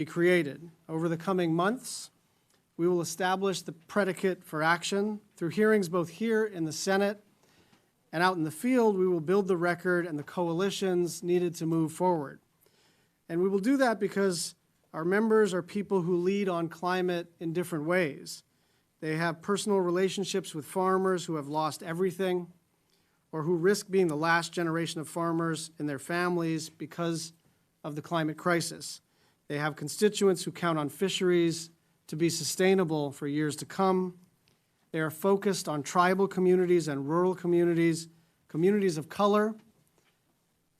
be created. Over the coming months, we will establish the predicate for action. Through hearings both here in the Senate and out in the field, we will build the record and the coalitions needed to move forward. And we will do that because our members are people who lead on climate in different ways. They have personal relationships with farmers who have lost everything, or who risk being the last generation of farmers in their families because of the climate crisis. They have constituents who count on fisheries to be sustainable for years to come. They are focused on tribal communities and rural communities, communities of color,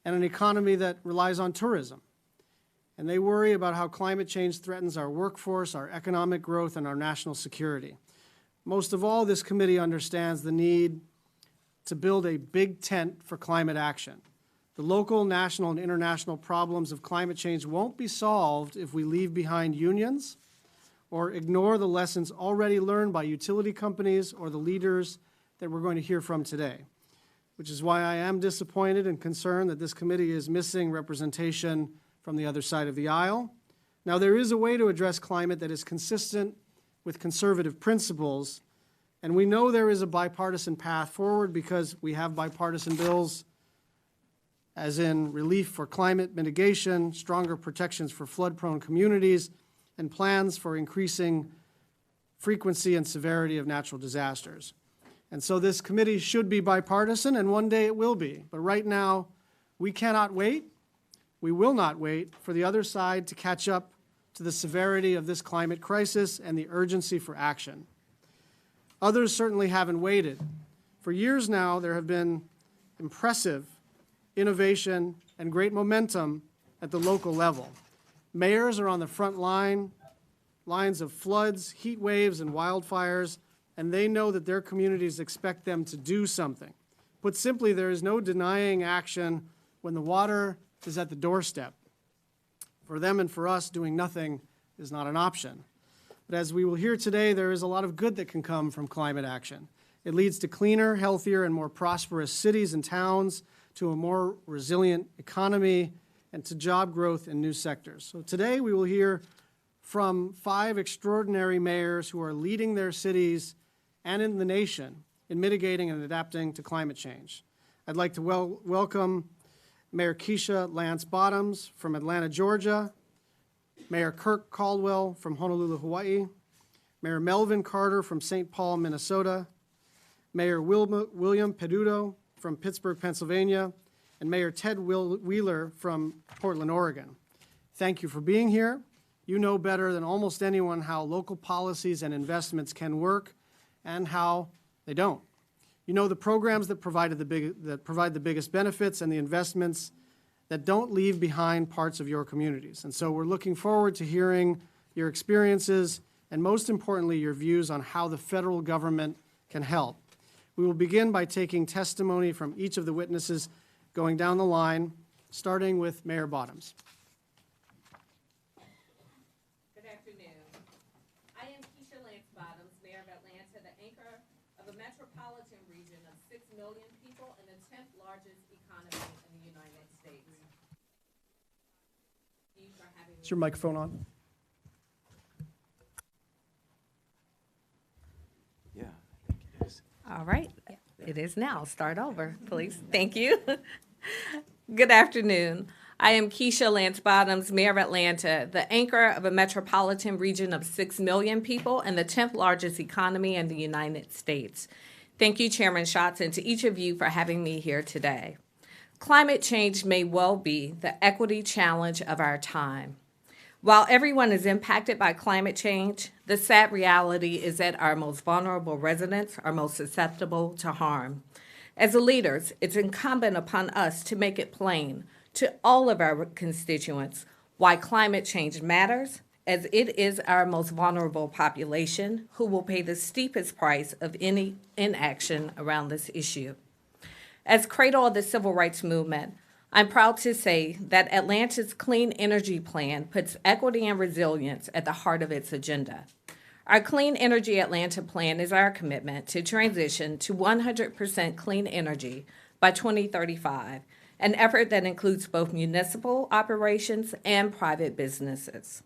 and an economy that relies on tourism. And they worry about how climate change threatens our workforce, our economic growth, and our national security. Most of all, this committee understands the need to build a big tent for climate action. The local, national, and international problems of climate change won't be solved if we leave behind unions or ignore the lessons already learned by utility companies or the leaders that we're going to hear from today, which is why I am disappointed and concerned that this committee is missing representation from the other side of the aisle. Now, there is a way to address climate that is consistent with conservative principles, and we know there is a bipartisan path forward because we have bipartisan bills, as in relief for climate mitigation, stronger protections for flood-prone communities, and plans for increasing frequency and severity of natural disasters. And so this committee should be bipartisan, and one day it will be. But right now, we cannot wait. We will not wait for the other side to catch up to the severity of this climate crisis and the urgency for action. Others certainly haven't waited. For years now, there have been impressive innovation and great momentum at the local level. Mayors are on the front lines of floods, heat waves, and wildfires, and they know that their communities expect them to do something. Put simply, there is no denying action when the water is at the doorstep. For them and for us, doing nothing is not an option. But as we will hear today, there is a lot of good that can come from climate action. It leads to cleaner, healthier, and more prosperous cities and towns, to a more resilient economy, and to job growth in new sectors. So today we will hear from 5 extraordinary mayors who are leading their cities and in the nation in mitigating and adapting to climate change. I'd like to welcome Mayor Keisha Lance Bottoms from Atlanta, Georgia, Mayor Kirk Caldwell from Honolulu, Hawaii, Mayor Melvin Carter from St. Paul, Minnesota, Mayor William Peduto from Pittsburgh, Pennsylvania, and Mayor Ted Wheeler from Portland, Oregon. Thank you for being here. You know better than almost anyone how local policies and investments can work and how they don't. You know the programs that provide the biggest benefits and the investments that don't leave behind parts of your communities. And so we're looking forward to hearing your experiences and, most importantly, your views on how the federal government can help. We will begin by taking testimony from each of the witnesses going down the line, starting with Mayor Bottoms. Good afternoon. I am Keisha Lance Bottoms, Mayor of Atlanta, the anchor of a metropolitan region of 6 million people and the 10th largest economy in the United States. Is your microphone on? Yeah, I think it is. All right. It is now. Start over, please. Thank you. Good afternoon. I am Keisha Lance Bottoms, Mayor of Atlanta, the anchor of a metropolitan region of 6 million people and the 10th largest economy in the United States. Thank you, Chairman Schatz, and to each of you for having me here today. Climate change may well be the equity challenge of our time. While everyone is impacted by climate change, the sad reality is that our most vulnerable residents are most susceptible to harm. As leaders, it's incumbent upon us to make it plain to all of our constituents why climate change matters, as it is our most vulnerable population who will pay the steepest price of any inaction around this issue. As cradle of the civil rights movement, I'm proud to say that Atlanta's Clean Energy Plan puts equity and resilience at the heart of its agenda. Our Clean Energy Atlanta Plan is our commitment to transition to 100% clean energy by 2035, an effort that includes both municipal operations and private businesses.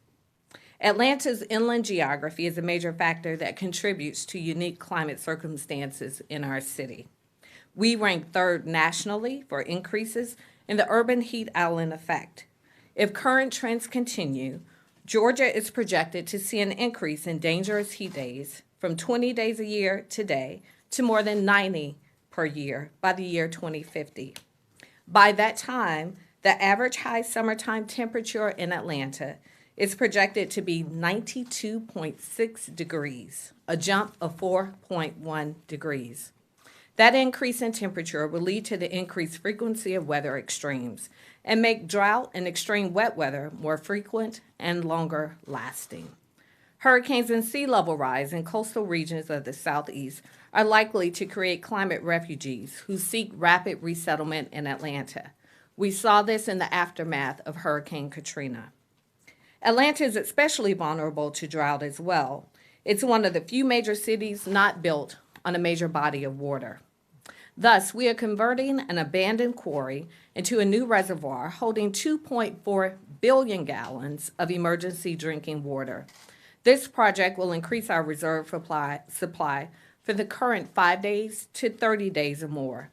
Atlanta's inland geography is a major factor that contributes to unique climate circumstances in our city. We rank third nationally for increases in the urban heat island effect. If current trends continue, Georgia is projected to see an increase in dangerous heat days from 20 days a year today to more than 90 per year by the year 2050. By that time, the average high summertime temperature in Atlanta is projected to be 92.6 degrees, a jump of 4.1 degrees. That increase in temperature will lead to the increased frequency of weather extremes and make drought and extreme wet weather more frequent and longer lasting. Hurricanes and sea level rise in coastal regions of the Southeast are likely to create climate refugees who seek rapid resettlement in Atlanta. We saw this in the aftermath of Hurricane Katrina. Atlanta is especially vulnerable to drought as well. It's one of the few major cities not built on a major body of water. Thus, we are converting an abandoned quarry into a new reservoir holding 2.4 billion gallons of emergency drinking water. This project will increase our reserve supply for the current 5 days to 30 days or more.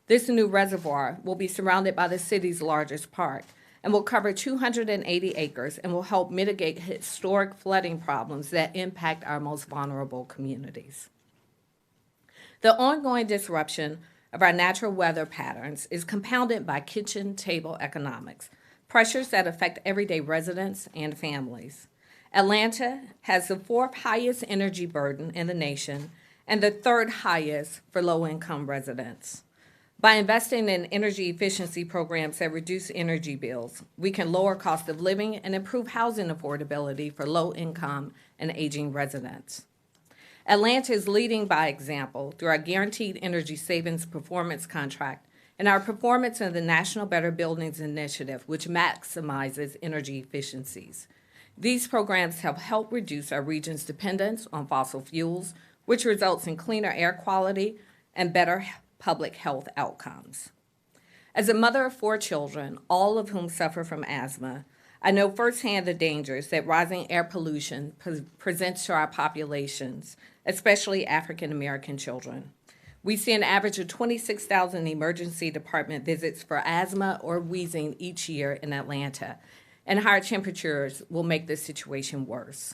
This new reservoir will be surrounded by the city's largest park and will cover 280 acres and will help mitigate historic flooding problems that impact our most vulnerable communities. The ongoing disruption of our natural weather patterns is compounded by kitchen table economics, pressures that affect everyday residents and families. Atlanta has the fourth highest energy burden in the nation and the third highest for low-income residents. By investing in energy efficiency programs that reduce energy bills, we can lower cost of living and improve housing affordability for low-income and aging residents. Atlanta is leading by example through our Guaranteed Energy Savings Performance Contract and our performance in the National Better Buildings Initiative, which maximizes energy efficiencies. These programs have helped reduce our region's dependence on fossil fuels, which results in cleaner air quality and better public health outcomes. As a mother of 4 children, all of whom suffer from asthma, I know firsthand the dangers that rising air pollution presents to our populations, especially African American children. We see an average of 26,000 emergency department visits for asthma or wheezing each year in Atlanta, and higher temperatures will make this situation worse.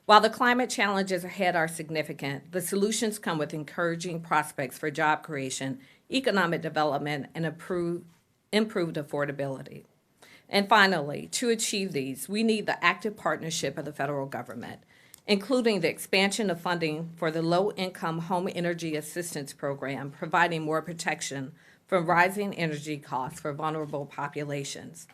While the climate challenges ahead are significant, the solutions come with encouraging prospects for job creation, economic development, and improved affordability. And finally, to achieve these, we need the active partnership of the federal government, including the expansion of funding for the Low-Income Home Energy Assistance Program, providing more protection from rising energy costs for vulnerable populations.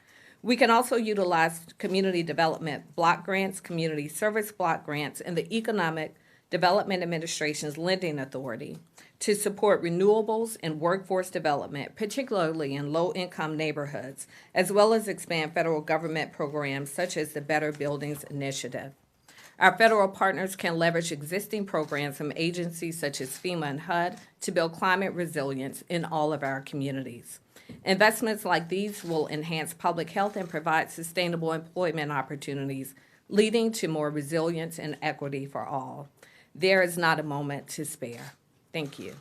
We can also utilize community development block grants, community service block grants, and the Economic Development Administration's lending authority to support renewables and workforce development, particularly in low-income neighborhoods, as well as expand federal government programs such as the Better Buildings Initiative. Our federal partners can leverage existing programs from agencies such as FEMA and HUD to build climate resilience in all of our communities. Investments like these will enhance public health and provide sustainable employment opportunities, leading to more resilience and equity for all. There is not a moment to spare. Thank you.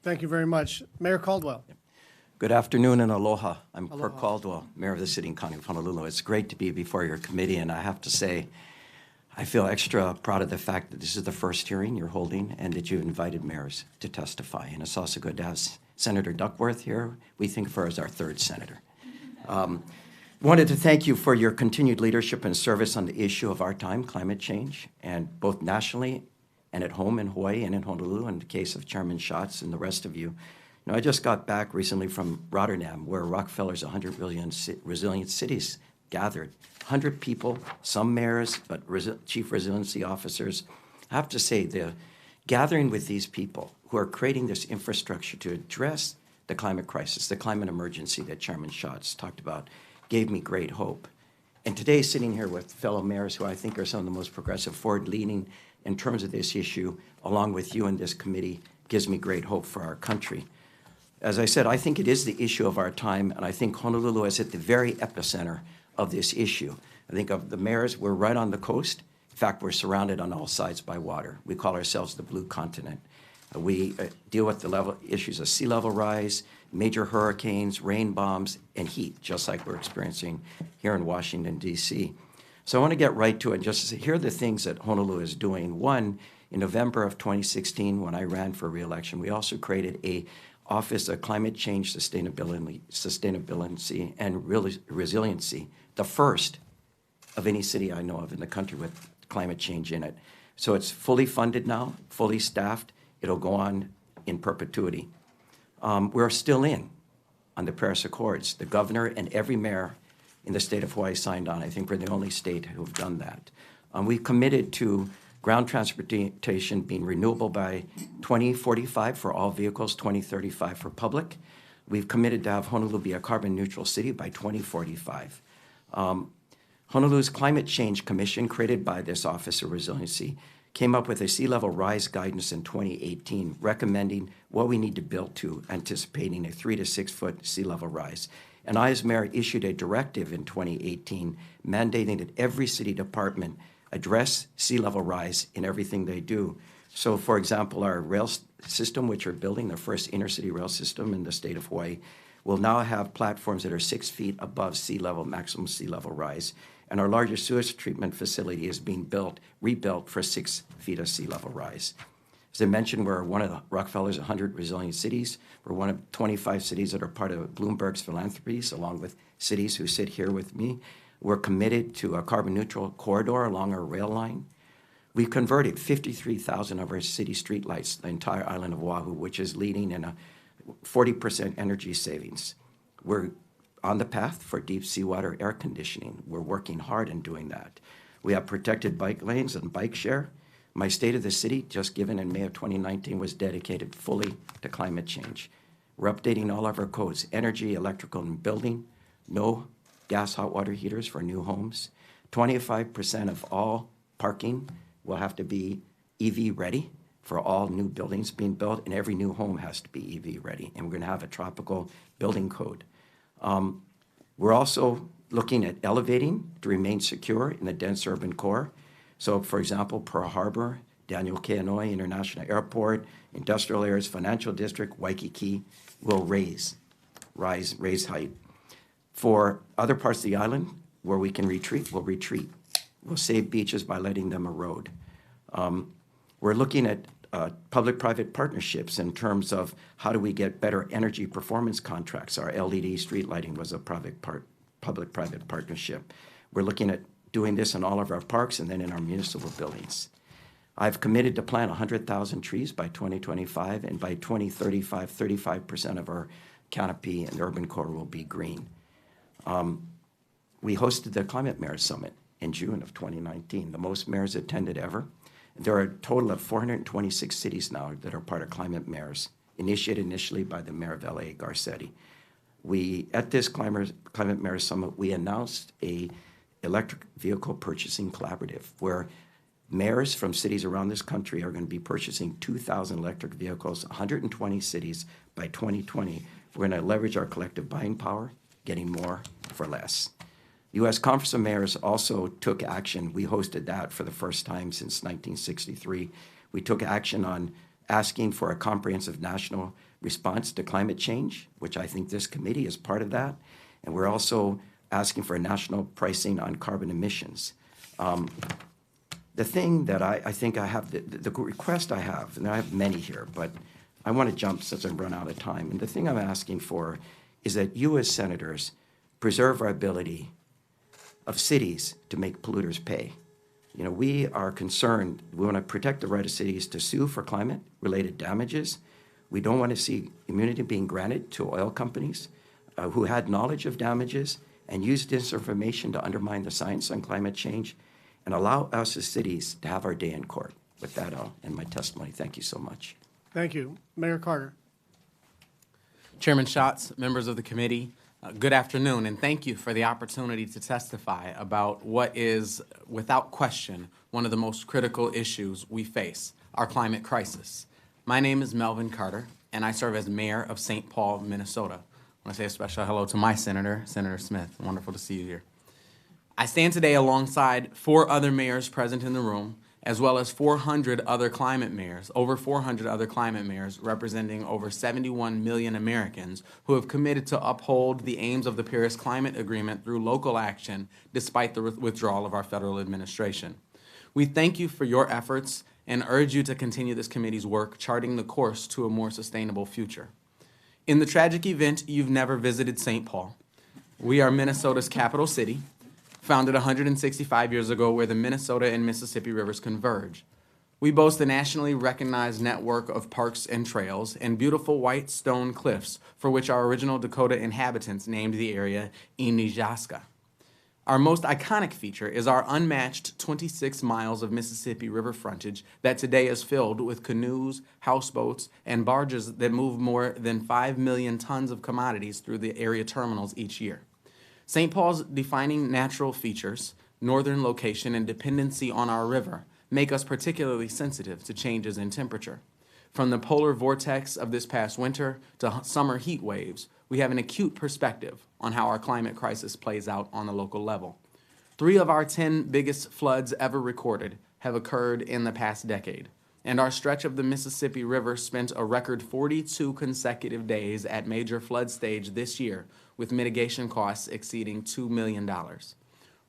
Thank you very much. Mayor Caldwell. Good afternoon and aloha. I'm Kirk Caldwell, Mayor of the City and County of Honolulu. It's great to be before your committee, and I have to say, I feel extra proud of the fact that this is the first hearing you're holding and that you've invited mayors to testify. And it's also good to have Senator Duckworth here. We think of her as our third senator. Wanted to thank you for your continued leadership and service on the issue of our time, climate change, and both nationally and at home in Hawaii and in Honolulu, in the case of Chairman Schatz and the rest of you. You know, I just got back recently from Rotterdam, where Rockefeller's 100 Billion Resilient Cities gathered. 100 people, some mayors, but chief resiliency officers. I have to say, the gathering with these people who are creating this infrastructure to address the climate crisis, the climate emergency that Chairman Schatz talked about, gave me great hope. And today, sitting here with fellow mayors who I think are some of the most progressive, forward-leaning in terms of this issue, along with you in this committee, gives me great hope for our country. As I said, I think it is the issue of our time, and I think Honolulu is at the very epicenter of this issue. I think of the mayors, we're right on the coast. In fact, we're surrounded on all sides by water. We call ourselves the Blue Continent. We deal with the issues of sea level rise, major hurricanes, rain bombs, and heat, just like we're experiencing here in Washington, D.C. So I want to get right to it. Just to say, here are the things that Honolulu is doing. One, in November of 2016, when I ran for re-election, we also created a Office of Climate Change Sustainability and Resiliency, the first of any city I know of in the country with climate change in it. So it's fully funded now, fully staffed. It'll go on in perpetuity. We're still in on the Paris Accords. The governor and every mayor in the state of Hawaii signed on. I think we're the only state who have done that. We've committed to ground transportation being renewable by 2045 for all vehicles, 2035 for public. We've committed to have Honolulu be a carbon neutral city by 2045. Honolulu's Climate Change Commission, created by this Office of Resiliency, came up with a sea level rise guidance in 2018, recommending what we need to build to, anticipating a 3 to 6 foot sea level rise. And I, as mayor, issued a directive in 2018 mandating that every city department address sea level rise in everything they do. So, for example, our rail system, which we're building, the first intercity rail system in the state of Hawaii, will now have platforms that are 6 feet above sea level, maximum sea level rise. And our largest sewage treatment facility is being rebuilt for 6 feet of sea level rise. As I mentioned, we're one of the Rockefeller's 100 resilient cities. We're one of 25 cities that are part of Bloomberg's philanthropies, along with cities who sit here with me. We're committed to a carbon neutral corridor along our rail line. We've converted 53,000 of our city streetlights, the entire island of Oahu, which is leading in a 40% energy savings. We're on the path for deep seawater air conditioning. We're working hard in doing that. We have protected bike lanes and bike share. My State of the City, just given in May of 2019, was dedicated fully to climate change. We're updating all of our codes, energy, electrical, and building. No gas hot water heaters for new homes. 25% of all parking will have to be EV ready for all new buildings being built, and every new home has to be EV ready. And we're going to have a tropical building code. We're also looking at elevating to remain secure in the dense urban core. So, for example, Pearl Harbor, Daniel K. Inouye International Airport, industrial areas, financial district, Waikiki will raise height. For other parts of the island where we can retreat, we'll retreat. We'll save beaches by letting them erode. We're looking at public-private partnerships in terms of how do we get better energy performance contracts. Our LED street lighting was a public-private partnership. We're looking at doing this in all of our parks and then in our municipal buildings. I've committed to plant 100,000 trees by 2025, and by 2035, 35% of our canopy in the urban core will be green. We hosted the Climate Mayors Summit in June of 2019, the most mayors attended ever. There are a total of 426 cities now that are part of Climate Mayors, initiated initially by the mayor of LA, Garcetti. At this Climate Mayors Summit, we announced a electric vehicle purchasing collaborative where mayors from cities around this country are going to be purchasing 2,000 electric vehicles, 120 cities by 2020. We're going to leverage our collective buying power, getting more for less. U.S. Conference of Mayors also took action. We hosted that for the first time since 1963. We took action on asking for a comprehensive national response to climate change, which I think this committee is part of that. And we're also asking for a national pricing on carbon emissions. The thing that I think I have, the request I have, and I have many here, but I want to jump since I've run out of time. And the thing I'm asking for is that you as senators preserve our ability of cities to make polluters pay. You know, we are concerned, we want to protect the right of cities to sue for climate-related damages. We don't want to see immunity being granted to oil companies who had knowledge of damages and used this information to undermine the science on climate change, and allow us as cities to have our day in court. With that, I'll end my testimony. Thank you so much. Thank you. Mayor Carter. Chairman Schatz, members of the committee, good afternoon, and thank you for the opportunity to testify about what is, without question, one of the most critical issues we face, our climate crisis. My name is Melvin Carter, and I serve as mayor of St. Paul, Minnesota. I want to say a special hello to my senator, Senator Smith. Wonderful to see you here. I stand today alongside 4 other mayors present in the room, as well as 400 other climate mayors, over 400 other climate mayors representing over 71 million Americans who have committed to uphold the aims of the Paris Climate Agreement through local action despite the withdrawal of our federal administration. We thank you for your efforts and urge you to continue this committee's work charting the course to a more sustainable future. In the tragic event you've never visited St. Paul, we are Minnesota's capital city, founded 165 years ago where the Minnesota and Mississippi rivers converge. We boast a nationally recognized network of parks and trails and beautiful white stone cliffs for which our original Dakota inhabitants named the area Inijaska. Our most iconic feature is our unmatched 26 miles of Mississippi River frontage that today is filled with canoes, houseboats, and barges that move more than 5 million tons of commodities through the area terminals each year. St. Paul's defining natural features, northern location, and dependency on our river make us particularly sensitive to changes in temperature. From the polar vortex of this past winter to summer heat waves, we have an acute perspective on how our climate crisis plays out on the local level. 3 of our 10 biggest floods ever recorded have occurred in the past decade, and our stretch of the Mississippi River spent a record 42 consecutive days at major flood stage this year, with mitigation costs exceeding $2 million.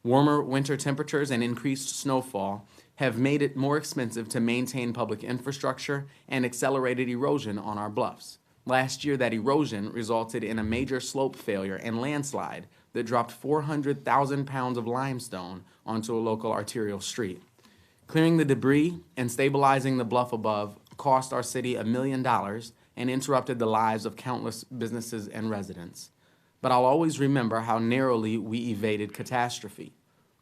Warmer winter temperatures and increased snowfall have made it more expensive to maintain public infrastructure and accelerated erosion on our bluffs. Last year, that erosion resulted in a major slope failure and landslide that dropped 400,000 pounds of limestone onto a local arterial street. Clearing the debris and stabilizing the bluff above cost our city $1 million and interrupted the lives of countless businesses and residents. But I'll always remember how narrowly we evaded catastrophe.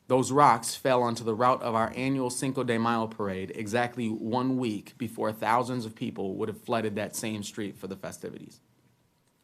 Those rocks fell onto the route of our annual Cinco de Mayo parade exactly 1 week before thousands of people would have flooded that same street for the festivities.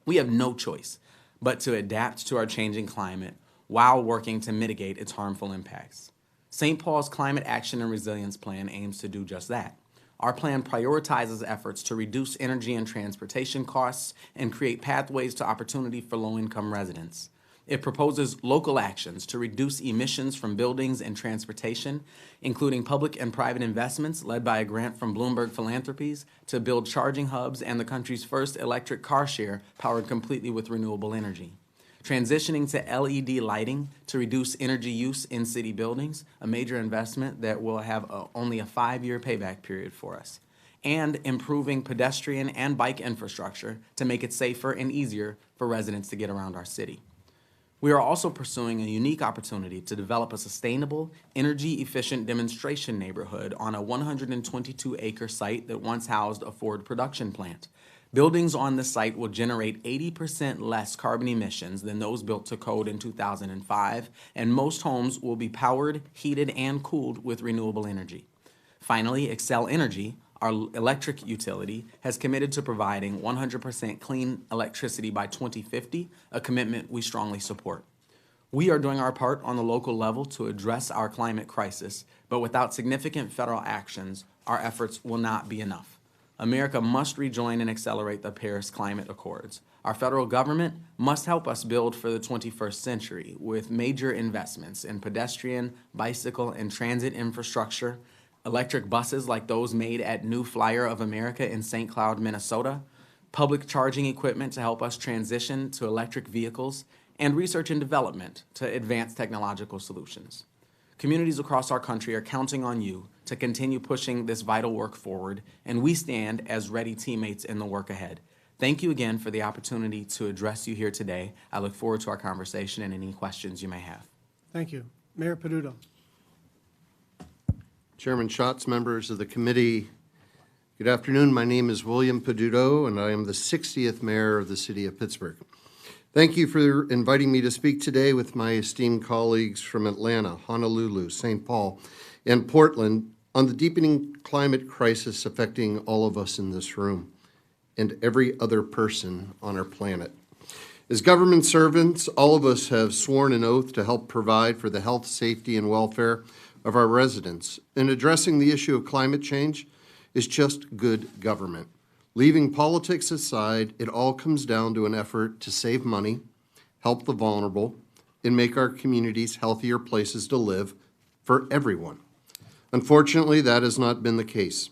We have no choice but to adapt to our changing climate while working to mitigate its harmful impacts. St. Paul's Climate Action and Resilience Plan aims to do just that. Our plan prioritizes efforts to reduce energy and transportation costs and create pathways to opportunity for low-income residents. It proposes local actions to reduce emissions from buildings and transportation, including public and private investments led by a grant from Bloomberg Philanthropies to build charging hubs and the country's first electric car share powered completely with renewable energy. Transitioning to LED lighting to reduce energy use in city buildings, a major investment that will have only a 5-year payback period for us. And improving pedestrian and bike infrastructure to make it safer and easier for residents to get around our city. We are also pursuing a unique opportunity to develop a sustainable, energy-efficient demonstration neighborhood on a 122-acre site that once housed a Ford production plant. Buildings on the site will generate 80% less carbon emissions than those built to code in 2005, and most homes will be powered, heated, and cooled with renewable energy. Finally, Xcel Energy, our electric utility, has committed to providing 100% clean electricity by 2050, a commitment we strongly support. We are doing our part on the local level to address our climate crisis, but without significant federal actions, our efforts will not be enough. America must rejoin and accelerate the Paris Climate Accords. Our federal government must help us build for the 21st century with major investments in pedestrian, bicycle, and transit infrastructure, electric buses like those made at New Flyer of America in St. Cloud, Minnesota, public charging equipment to help us transition to electric vehicles, and research and development to advance technological solutions. Communities across our country are counting on you to continue pushing this vital work forward, and we stand as ready teammates in the work ahead. Thank you again for the opportunity to address you here today. I look forward to our conversation and any questions you may have. Thank you. Mayor Peduto. Chairman Schatz, members of the committee, good afternoon. My name is William Peduto, and I am the 60th mayor of the city of Pittsburgh. Thank you for inviting me to speak today with my esteemed colleagues from Atlanta, Honolulu, St. Paul, and Portland on the deepening climate crisis affecting all of us in this room and every other person on our planet. As government servants, all of us have sworn an oath to help provide for the health, safety, and welfare of our residents. And addressing the issue of climate change is just good government. Leaving politics aside, it all comes down to an effort to save money, help the vulnerable, and make our communities healthier places to live for everyone. Unfortunately, that has not been the case.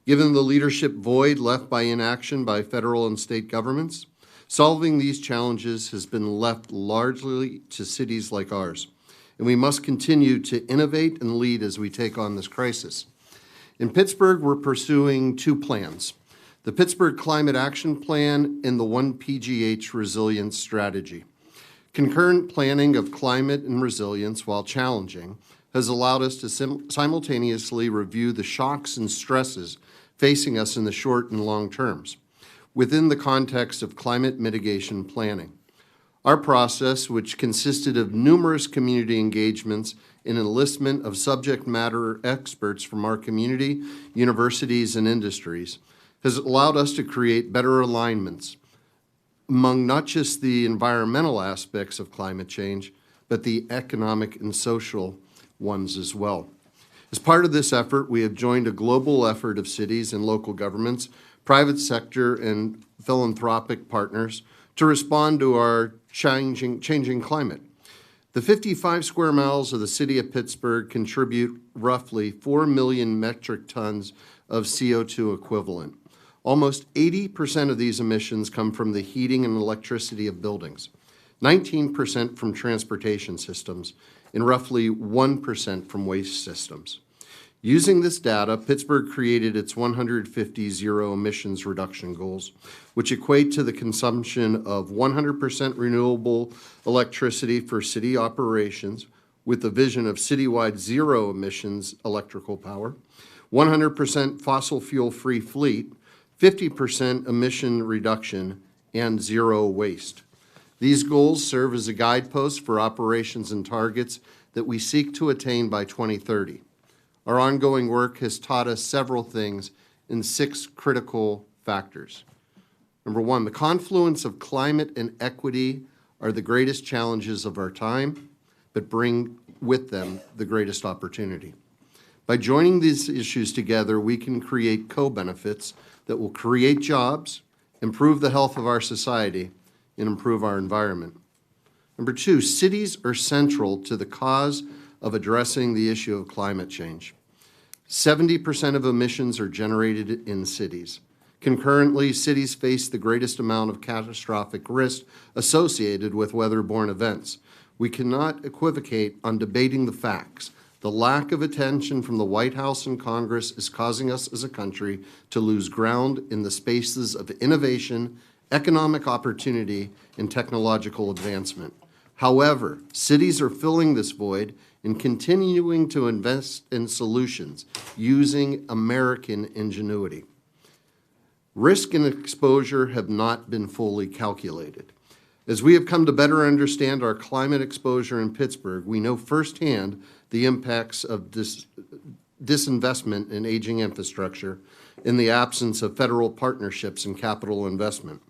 Given the leadership void left by inaction by federal and state governments, solving these challenges has been left largely to cities like ours, and we must continue to innovate and lead as we take on this crisis. In Pittsburgh, we're pursuing two plans: the Pittsburgh Climate Action Plan and the 1PGH Resilience Strategy. Concurrent planning of climate and resilience, while challenging, has allowed us to simultaneously review the shocks and stresses facing us in the short and long terms within the context of climate mitigation planning. Our process, which consisted of numerous community engagements and enlistment of subject matter experts from our community, universities, and industries, has allowed us to create better alignments among not just the environmental aspects of climate change, but the economic and social ones as well. As part of this effort, we have joined a global effort of cities and local governments, private sector, and philanthropic partners to respond to our changing climate. The 55 square miles of the city of Pittsburgh contribute roughly 4 million metric tons of CO2 equivalent. Almost 80% of these emissions come from the heating and electricity of buildings, 19% from transportation systems, and roughly 1% from waste systems. Using this data, Pittsburgh created its 150 zero emissions reduction goals, which equate to the consumption of 100% renewable electricity for city operations with the vision of citywide zero emissions electrical power, 100% fossil fuel-free fleet, 50% emission reduction, and zero waste. These goals serve as a guidepost for operations and targets that we seek to attain by 2030. Our ongoing work has taught us several things in 6 critical factors. Number 1, the confluence of climate and equity are the greatest challenges of our time, but bring with them the greatest opportunity. By joining these issues together, we can create co-benefits that will create jobs, improve the health of our society, and improve our environment. Number 2, cities are central to the cause of addressing the issue of climate change. 70% of emissions are generated in cities. Concurrently, cities face the greatest amount of catastrophic risk associated with weather-borne events. We cannot equivocate on debating the facts. The lack of attention from the White House and Congress is causing us as a country to lose ground in the spaces of innovation, economic opportunity, and technological advancement. However, cities are filling this void and continuing to invest in solutions using American ingenuity. Risk and exposure have not been fully calculated. As we have come to better understand our climate exposure in Pittsburgh, we know firsthand the impacts of disinvestment in aging infrastructure in the absence of federal partnerships and capital investment.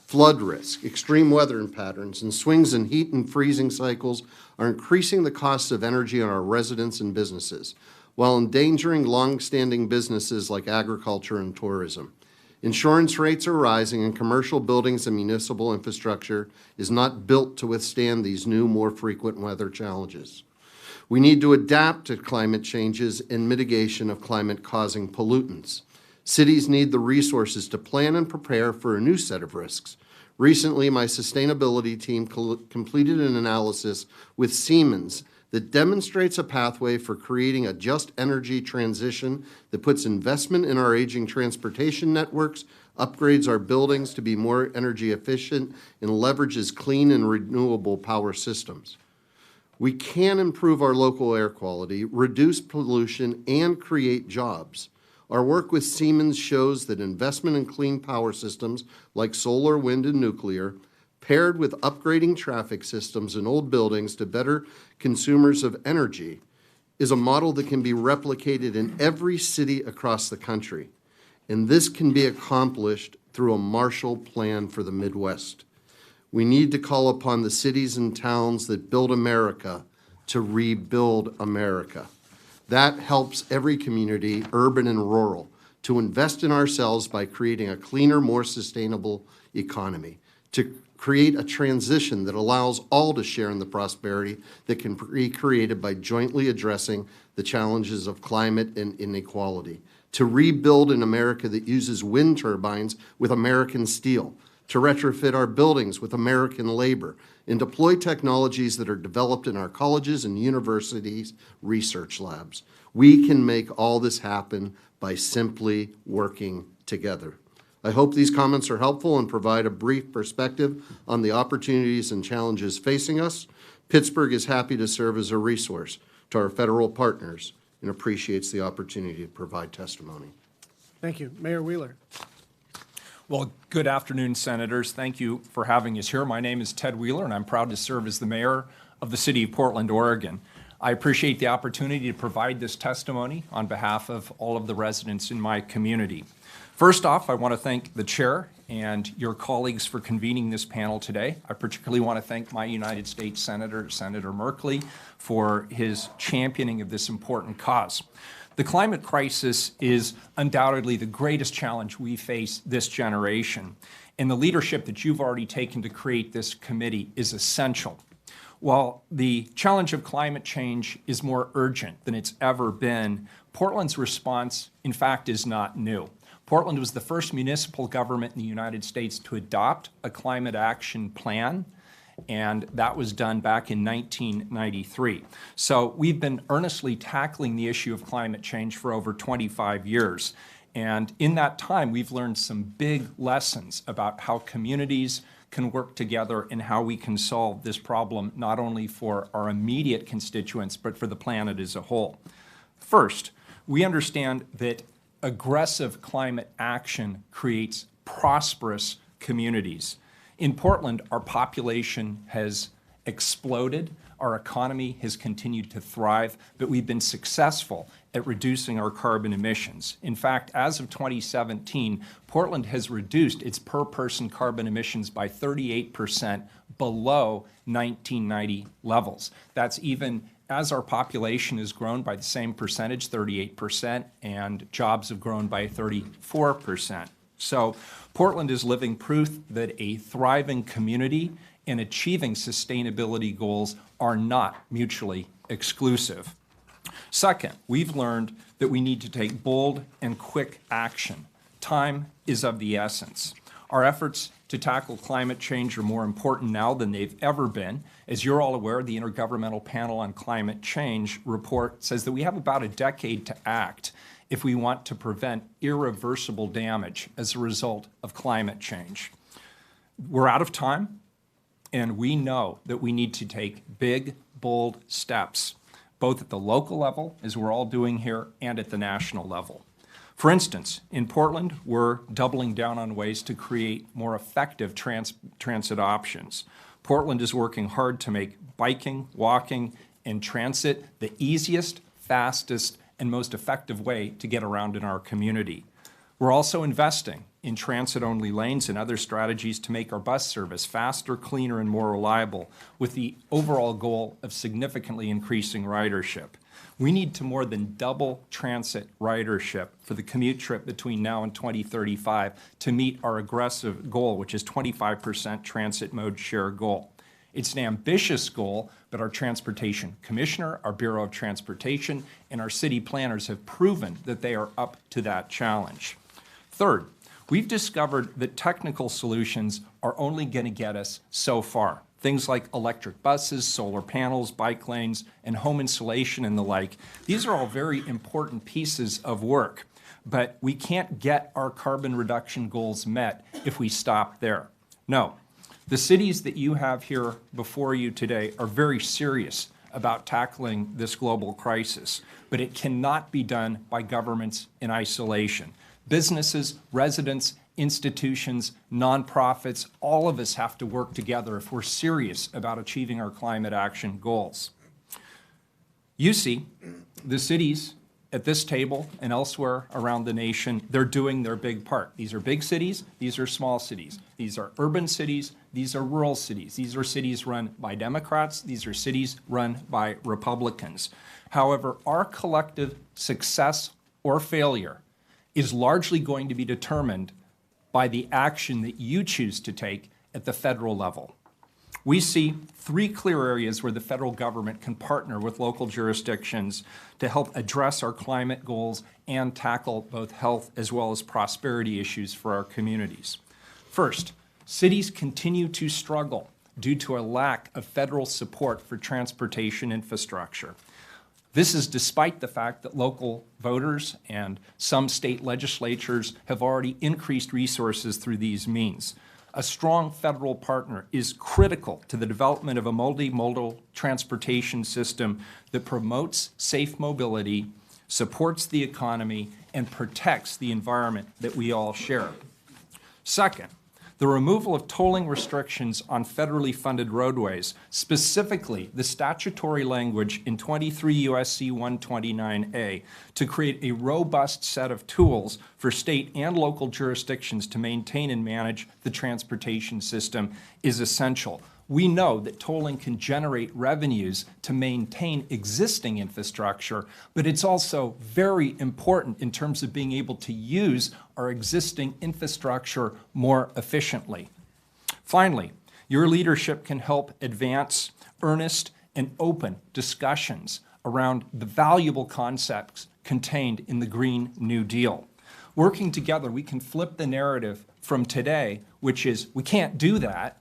Flood risk, extreme weather patterns, and swings in heat and freezing cycles are increasing the costs of energy on our residents and businesses, while endangering long-standing businesses like agriculture and tourism. Insurance rates are rising, and commercial buildings and municipal infrastructure is not built to withstand these new, more frequent weather challenges. We need to adapt to climate changes and mitigation of climate-causing pollutants. Cities need the resources to plan and prepare for a new set of risks. Recently, my sustainability team completed an analysis with Siemens that demonstrates a pathway for creating a just energy transition that puts investment in our aging transportation networks, upgrades our buildings to be more energy efficient, and leverages clean and renewable power systems. We can improve our local air quality, reduce pollution, and create jobs. Our work with Siemens shows that investment in clean power systems like solar, wind, and nuclear, paired with upgrading traffic systems in old buildings to better consumers of energy, is a model that can be replicated in every city across the country. And this can be accomplished through a Marshall Plan for the Midwest. We need to call upon the cities and towns that build America to rebuild America. That helps every community, urban and rural, to invest in ourselves by creating a cleaner, more sustainable economy, to create a transition that allows all to share in the prosperity that can be created by jointly addressing the challenges of climate and inequality, to rebuild an America that uses wind turbines with American steel, to retrofit our buildings with American labor, and deploy technologies that are developed in our colleges and universities' research labs. We can make all this happen by simply working together. I hope these comments are helpful and provide a brief perspective on the opportunities and challenges facing us. Pittsburgh is happy to serve as a resource to our federal partners and appreciates the opportunity to provide testimony. Thank you. Mayor Wheeler. Well, good afternoon, Senators. Thank you for having us here. My name is Ted Wheeler, and I'm proud to serve as the mayor of the city of Portland, Oregon. I appreciate the opportunity to provide this testimony on behalf of all of the residents in my community. First off, I want to thank the chair and your colleagues for convening this panel today. I particularly want to thank my United States Senator, Senator Merkley, for his championing of this important cause. The climate crisis is undoubtedly the greatest challenge we face this generation, and the leadership that you've already taken to create this committee is essential. While the challenge of climate change is more urgent than it's ever been, Portland's response, in fact, is not new. Portland was the first municipal government in the United States to adopt a climate action plan, and that was done back in 1993. So we've been earnestly tackling the issue of climate change for over 25 years. And in that time, we've learned some big lessons about how communities can work together and how we can solve this problem, not only for our immediate constituents, but for the planet as a whole. First, we understand that aggressive climate action creates prosperous communities. In Portland, our population has exploded, our economy has continued to thrive, but we've been successful at reducing our carbon emissions. In fact, as of 2017, Portland has reduced its per-person carbon emissions by 38% below 1990 levels. That's even as our population has grown by the same percentage, 38%, and jobs have grown by 34%. So Portland is living proof that a thriving community and achieving sustainability goals are not mutually exclusive. Second, we've learned that we need to take bold and quick action. Time is of the essence. Our efforts to tackle climate change are more important now than they've ever been. As you're all aware, the Intergovernmental Panel on Climate Change report says that we have about a decade to act if we want to prevent irreversible damage as a result of climate change. We're out of time, and we know that we need to take big, bold steps, both at the local level, as we're all doing here, and at the national level. For instance, in Portland, we're doubling down on ways to create more effective transit options. Portland is working hard to make biking, walking, and transit the easiest, fastest, and most effective way to get around in our community. We're also investing in transit-only lanes and other strategies to make our bus service faster, cleaner, and more reliable, with the overall goal of significantly increasing ridership. We need to more than double transit ridership for the commute trip between now and 2035 to meet our aggressive goal, which is 25% transit mode share goal. It's an ambitious goal, but our Transportation Commissioner, our Bureau of Transportation, and our city planners have proven that they are up to that challenge. Third, we've discovered that technical solutions are only going to get us so far. Things like electric buses, solar panels, bike lanes, and home insulation and the like. These are all very important pieces of work, but we can't get our carbon reduction goals met if we stop there. No, the cities that you have here before you today are very serious about tackling this global crisis, but it cannot be done by governments in isolation. Businesses, residents, institutions, nonprofits, all of us have to work together if we're serious about achieving our climate action goals. You see, the cities at this table and elsewhere around the nation, they're doing their big part. These are big cities, these are small cities. These are urban cities, these are rural cities. These are cities run by Democrats, these are cities run by Republicans. However, our collective success or failure is largely going to be determined by the action that you choose to take at the federal level. We see three clear areas where the federal government can partner with local jurisdictions to help address our climate goals and tackle both health as well as prosperity issues for our communities. First, cities continue to struggle due to a lack of federal support for transportation infrastructure. This is despite the fact that local voters and some state legislatures have already increased resources through these means. A strong federal partner is critical to the development of a multimodal transportation system that promotes safe mobility, supports the economy, and protects the environment that we all share. Second, the removal of tolling restrictions on federally funded roadways, specifically the statutory language in 23 U.S.C. 129A, to create a robust set of tools for state and local jurisdictions to maintain and manage the transportation system is essential. We know that tolling can generate revenues to maintain existing infrastructure, but it's also very important in terms of being able to use our existing infrastructure more efficiently. Finally, your leadership can help advance earnest and open discussions around the valuable concepts contained in the Green New Deal. Working together, we can flip the narrative from today, which is we can't do that,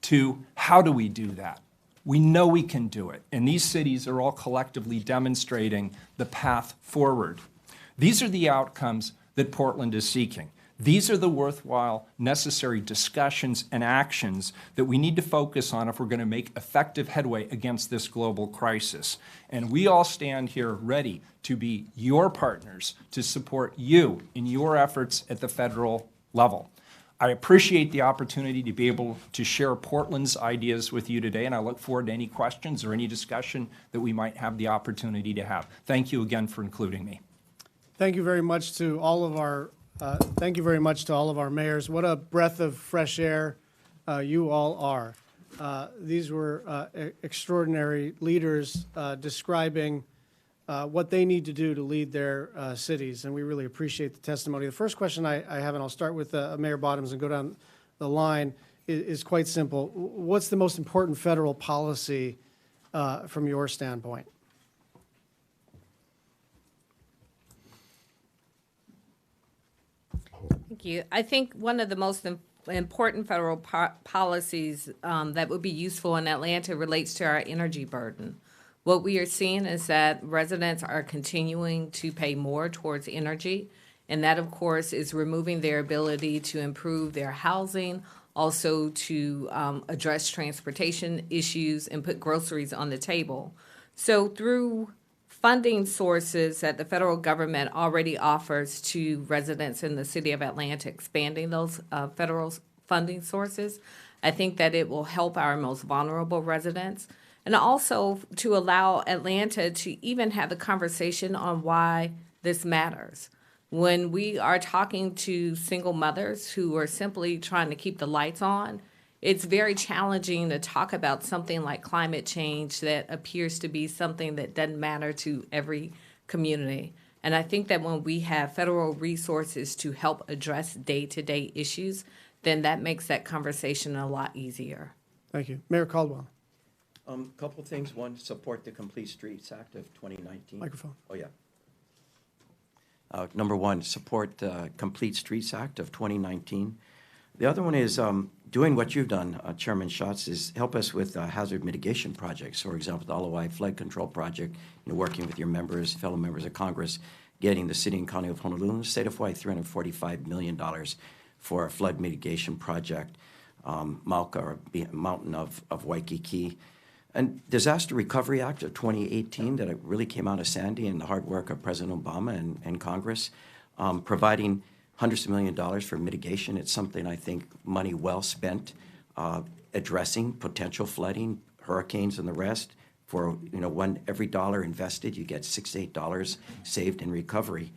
to how do we do that? We know we can do it, and these cities are all collectively demonstrating the path forward. These are the outcomes that Portland is seeking. These are the worthwhile, necessary discussions and actions that we need to focus on if we're going to make effective headway against this global crisis. And we all stand here ready to be your partners to support you in your efforts at the federal level. I appreciate the opportunity to be able to share Portland's ideas with you today, and I look forward to any questions or any discussion that we might have the opportunity to have. Thank you again for including me. Thank you very much to all of our mayors. What a breath of fresh air you all are. These were extraordinary leaders describing what they need to do to lead their cities, and we really appreciate the testimony. The first question I have, and I'll start with Mayor Bottoms and go down the line, is quite simple. What's the most important federal policy from your standpoint? Thank you. I think one of the most important federal policies that would be useful in Atlanta relates to our energy burden. What we are seeing is that residents are continuing to pay more towards energy, and that, of course, is removing their ability to improve their housing, also to address transportation issues and put groceries on the table. So through funding sources that the federal government already offers to residents in the city of Atlanta, expanding those federal funding sources, I think that it will help our most vulnerable residents. And also to allow Atlanta to even have the conversation on why this matters. When we are talking to single mothers who are simply trying to keep the lights on, it's very challenging to talk about something like climate change that appears to be something that doesn't matter to every community. And I think that when we have federal resources to help address day-to-day issues, then that makes that conversation a lot easier. Thank you. Mayor Caldwell. Couple things. One, support the Complete Streets Act of 2019. Microphone. Oh, yeah. Number one, support the Complete Streets Act of 2019. The other one is doing what you've done, Chairman Schatz, is help us with hazard mitigation projects. For example, the LOI flood control project, working with your members, fellow members of Congress, getting the city and county of Honolulu and the state of Hawaii $345 million for a flood mitigation project, Mauka, or Mountain of Waikiki. And Disaster Recovery Act of 2018 that really came out of Sandy and the hard work of President Obama and Congress, providing hundreds of $millions for mitigation. It's something I think money well spent addressing potential flooding, hurricanes, and the rest. For every dollar invested, you get $6 to $8 saved in recovery.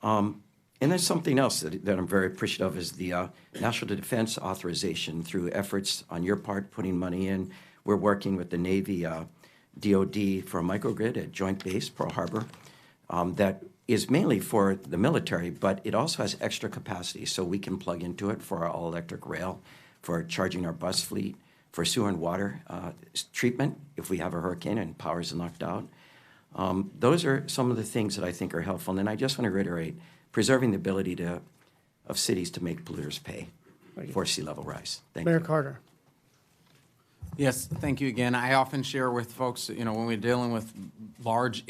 And then something else that I'm very appreciative of is the National Defense Authorization through efforts on your part, putting money in. We're working with the Navy DOD for a microgrid at Joint Base Pearl Harbor that is mainly for the military, but it also has extra capacity, so we can plug into it for our all-electric rail for charging our bus fleet, for sewer and water treatment if we have a hurricane and power is knocked out. Those are some of the things that I think are helpful. And then I just want to reiterate, preserving the ability of cities to make polluters pay for sea level rise. Thank Mayor you. Carter. Yes, thank you again. I often share with folks, when we're dealing with large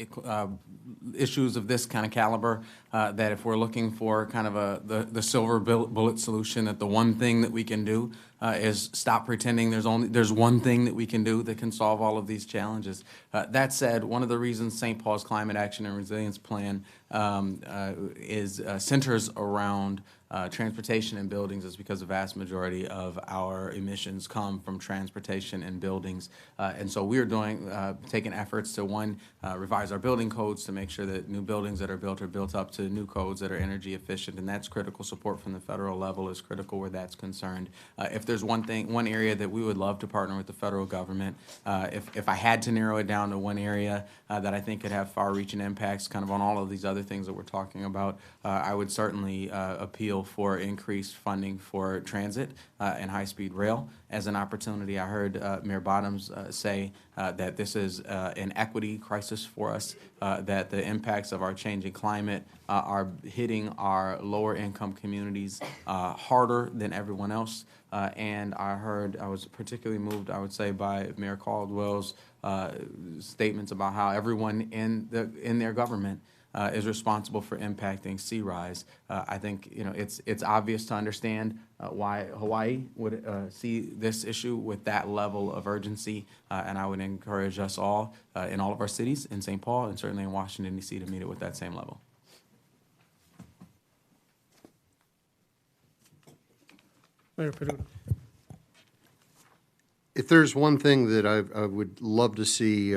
issues of this kind of caliber, that if we're looking for kind of the silver bullet solution, that the one thing that we can do is stop pretending there's one thing that we can do that can solve all of these challenges. That said, one of the reasons St. Paul's Climate Action and Resilience Plan centers around transportation and buildings is because the vast majority of our emissions come from transportation and buildings. And so we are taking efforts to, one, revise our building codes to make sure that new buildings that are built up to new codes that are energy efficient, and that's critical. Support from the federal level is critical where that's concerned. If there's one area that we would love to partner with the federal government, if I had to narrow it down to one area that I think could have far-reaching impacts kind of on all of these other things that we're talking about, I would certainly appeal for increased funding for transit and high-speed rail as an opportunity. I heard Mayor Bottoms say that this is an equity crisis for us, that the impacts of our changing climate are hitting our lower-income communities harder than everyone else. And I was particularly moved, I would say, by Mayor Caldwell's statements about how everyone in their government is responsible for impacting sea rise. I think it's obvious to understand why Hawaii would see this issue with that level of urgency, and I would encourage us all in all of our cities, in St. Paul and certainly in Washington, D.C., to meet it with that same level. Mayor Peduto. If there's one thing that I would love to see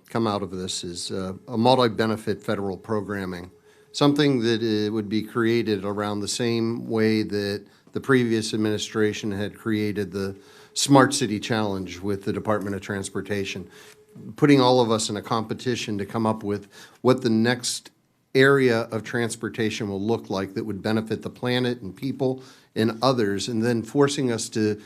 come out of this is a multi-benefit federal programming, something that would be created around the same way that the previous administration had created the Smart City Challenge with the Department of Transportation, putting all of us in a competition to come up with what the next area of transportation will look like that would benefit the planet and people and others, and then forcing us to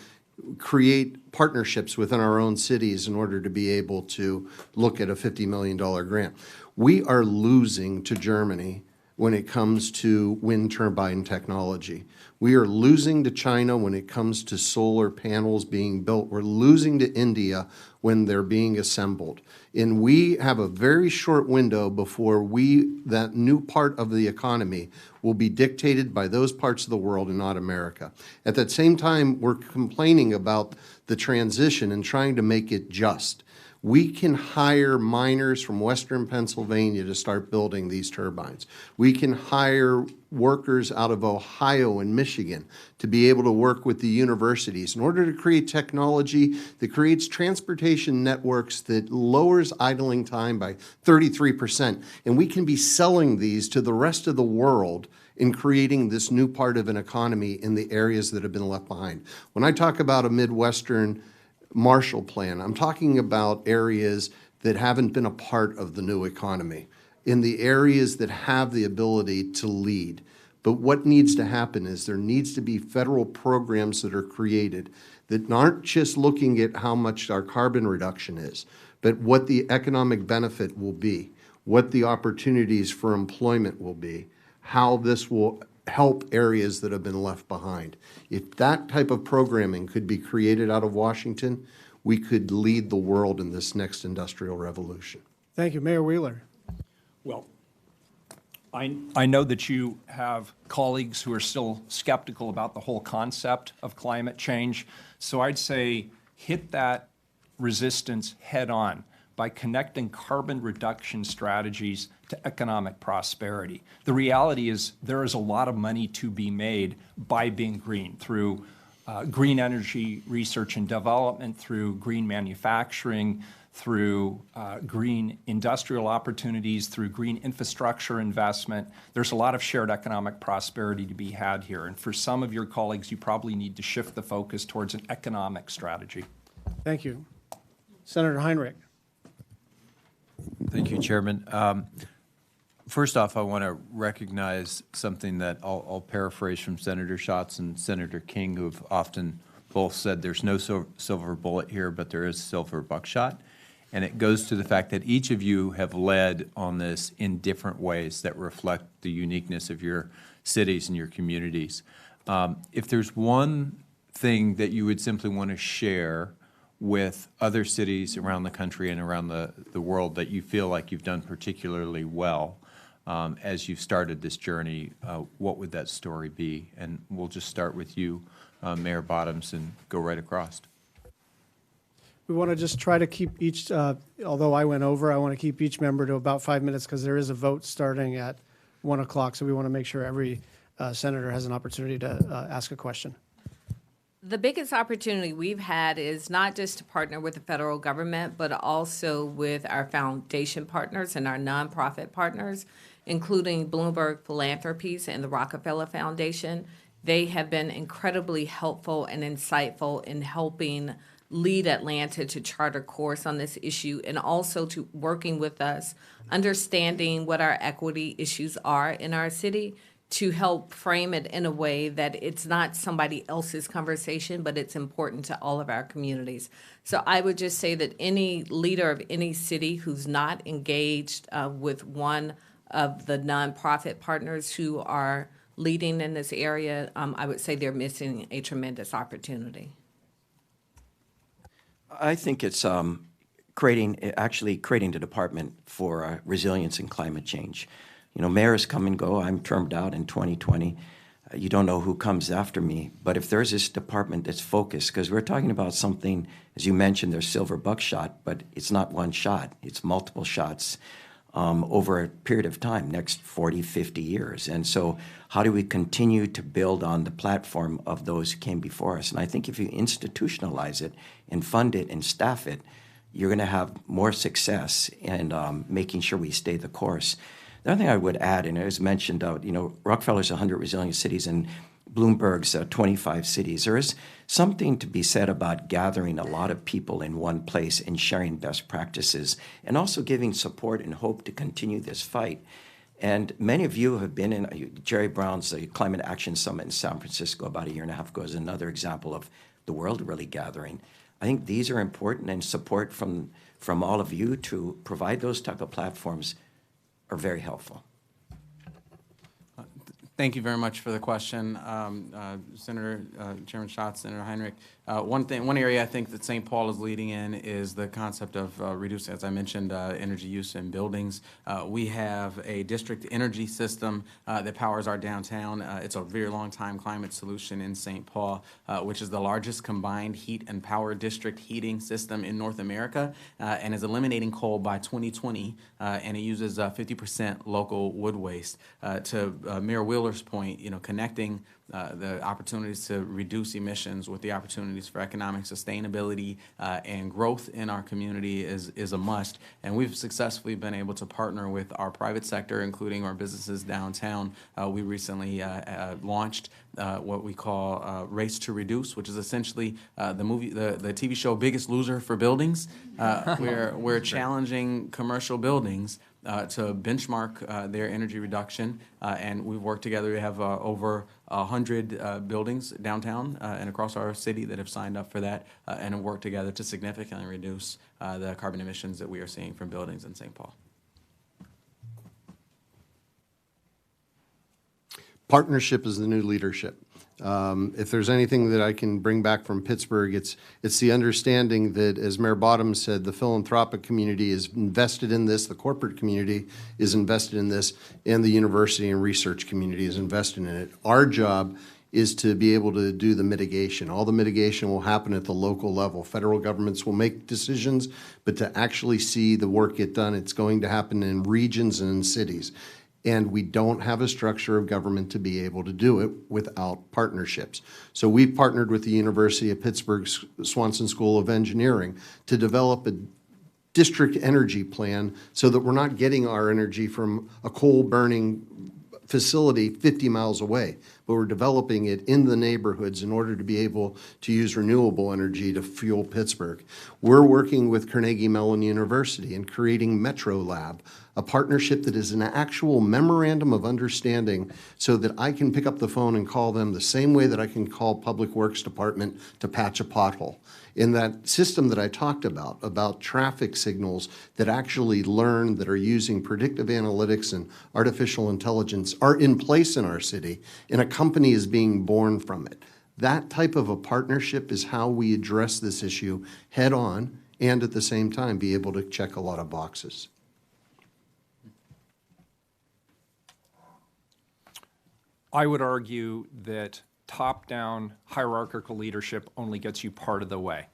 create partnerships within our own cities in order to be able to look at a $50 million grant. We are losing to Germany when it comes to wind turbine technology. We are losing to China when it comes to solar panels being built. We're losing to India when they're being assembled. And we have a very short window before that new part of the economy will be dictated by those parts of the world and not America. At that same time, we're complaining about the transition and trying to make it just. We can hire miners from Western Pennsylvania to start building these turbines. We can hire workers out of Ohio and Michigan to be able to work with the universities in order to create technology that creates transportation networks that lowers idling time by 33%. And we can be selling these to the rest of the world in creating this new part of an economy in the areas that have been left behind. When I talk about a Midwestern Marshall Plan, I'm talking about areas that haven't been a part of the new economy, in the areas that have the ability to lead. But what needs to happen is there needs to be federal programs that are created that aren't just looking at how much our carbon reduction is, but what the economic benefit will be, what the opportunities for employment will be, how this will help areas that have been left behind. If that type of programming could be created out of Washington, we could lead the world in this next industrial revolution. Thank you. Mayor Wheeler. Well, I know that you have colleagues who are still skeptical about the whole concept of climate change, so I'd say hit that resistance head on by connecting carbon reduction strategies to economic prosperity. The reality is there is a lot of money to be made by being green through green energy research and development, through green manufacturing, through green industrial opportunities, through green infrastructure investment. There's a lot of shared economic prosperity to be had here. And for some of your colleagues, you probably need to shift the focus towards an economic strategy. Thank you. Senator Heinrich. Thank you, Chairman. First off, I want to recognize something that I'll paraphrase from Senator Schatz and Senator King, who have often both said there's no silver bullet here, but there is silver buckshot. And it goes to the fact that each of you have led on this in different ways that reflect the uniqueness of your cities and your communities. If there's one thing that you would simply want to share with other cities around the country and around the world that you feel like you've done particularly well as you've started this journey, what would that story be? And we'll just start with you, Mayor Bottoms, and go right across. We want to just try to keep each, although I went over, I want to keep each member to about 5 minutes because there is a vote starting at 1 o'clock. So we want to make sure every senator has an opportunity to ask a question. The biggest opportunity we've had is not just to partner with the federal government, but also with our foundation partners and our nonprofit partners, including Bloomberg Philanthropies and the Rockefeller Foundation. They have been incredibly helpful and insightful in helping lead Atlanta to chart a course on this issue, and also to working with us, understanding what our equity issues are in our city, to help frame it in a way that it's not somebody else's conversation, but it's important to all of our communities. So I would just say that any leader of any city who's not engaged with one of the nonprofit partners who are leading in this area, I would say they're missing a tremendous opportunity. I think it's creating the Department for Resilience and Climate Change. You know, mayors come and go. I'm termed out in 2020. You don't know who comes after me. But if there's this department that's focused, because we're talking about something, as you mentioned, there's silver buckshot, but it's not one shot. It's multiple shots over a period of time, next 40, 50 years. And so how do we continue to build on the platform of those who came before us? And I think if you institutionalize it and fund it and staff it, you're going to have more success in making sure we stay the course. The other thing I would add, and it was mentioned, you know, Rockefeller's 100 resilient cities and Bloomberg's 25 cities. There is something to be said about gathering a lot of people in one place and sharing best practices, and also giving support and hope to continue this fight. And many of you have been in Jerry Brown's Climate Action Summit in San Francisco about a year and a half ago is another example of the world really gathering. I think these are important, and support from all of you to provide those type of platforms are very helpful. Thank you very much for the question, Senator Chairman Schatz, Senator Heinrich. One area I think that St. Paul is leading in is the concept of reducing, as I mentioned, energy use in buildings. We have a district energy system that powers our downtown. It's a very long time climate solution in St. Paul, which is the largest combined heat and power district heating system in North America, and is eliminating coal by 2020, and it uses 50% local wood waste. To Mayor Wheeler's point, you know, connecting the opportunities to reduce emissions with the opportunities for economic sustainability and growth in our community is a must. And we've successfully been able to partner with our private sector, including our businesses downtown. We recently launched what we call Race to Reduce, which is essentially the TV show Biggest Loser for buildings. We're challenging commercial buildings to benchmark their energy reduction, and we've worked together. We have over 100 buildings downtown and across our city that have signed up for that, and have worked together to significantly reduce the carbon emissions that we are seeing from buildings in St. Paul. Partnership is the new leadership. If there's anything that I can bring back from Pittsburgh, it's the understanding that, as Mayor Bottoms said, the philanthropic community is invested in this, the corporate community is invested in this, and the university and research community is invested in it. Our job is to be able to do the mitigation. All the mitigation will happen at the local level. Federal governments will make decisions, but to actually see the work get done, it's going to happen in regions and in cities. And we don't have a structure of government to be able to do it without partnerships. So we've partnered with the University of Pittsburgh's Swanson School of Engineering to develop a district energy plan so that we're not getting our energy from a coal-burning facility 50 miles away, but we're developing it in the neighborhoods in order to be able to use renewable energy to fuel Pittsburgh. We're working with Carnegie Mellon University and creating Metro Lab, a partnership that is an actual memorandum of understanding so that I can pick up the phone and call them the same way that I can call Public Works Department to patch a pothole. In that system that I talked about traffic signals that actually learn, that are using predictive analytics and artificial intelligence, are in place in our city, and a company is being born from it. That type of a partnership is how we address this issue head on and at the same time be able to check a lot of boxes. I would argue that top-down hierarchical leadership only gets you part of the way.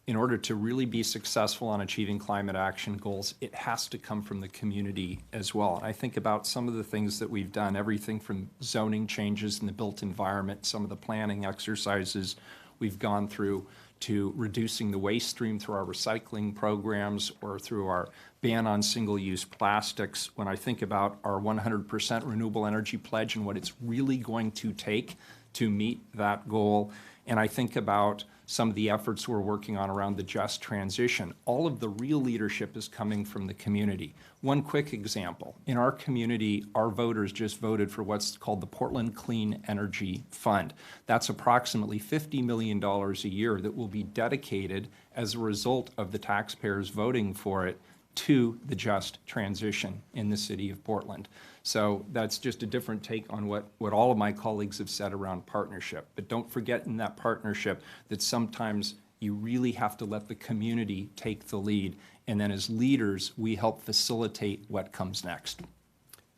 In order to really be successful on achieving climate action goals, it has to come from the community as well. And I think about some of the things that we've done, everything from zoning changes in the built environment, some of the planning exercises we've gone through, to reducing the waste stream through our recycling programs or through our ban on single-use plastics. When I think about our 100% renewable energy pledge and what it's really going to take to meet that goal, and I think about some of the efforts we're working on around the just transition, all of the real leadership is coming from the community. One quick example, in our community, our voters just voted for what's called the Portland Clean Energy Fund. That's approximately $50 million a year that will be dedicated as a result of the taxpayers voting for it to the just transition in the city of Portland. So that's just a different take on what all of my colleagues have said around partnership. But don't forget in that partnership that sometimes you really have to let the community take the lead. And then as leaders, we help facilitate what comes next.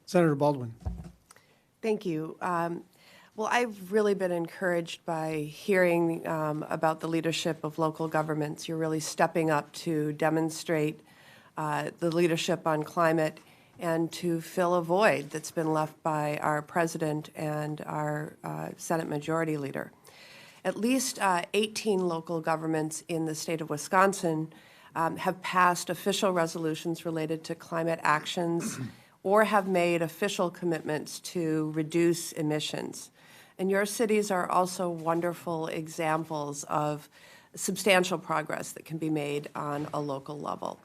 Senator Baldwin. Thank you. Well, I've really been encouraged by hearing about the leadership of local governments. You're really stepping up to demonstrate the leadership on climate and to fill a void that's been left by our president and our Senate Majority Leader. At least 18 local governments in the state of Wisconsin have passed official resolutions related to climate actions or have made official commitments to reduce emissions. And your cities are also wonderful examples of substantial progress that can be made on a local level.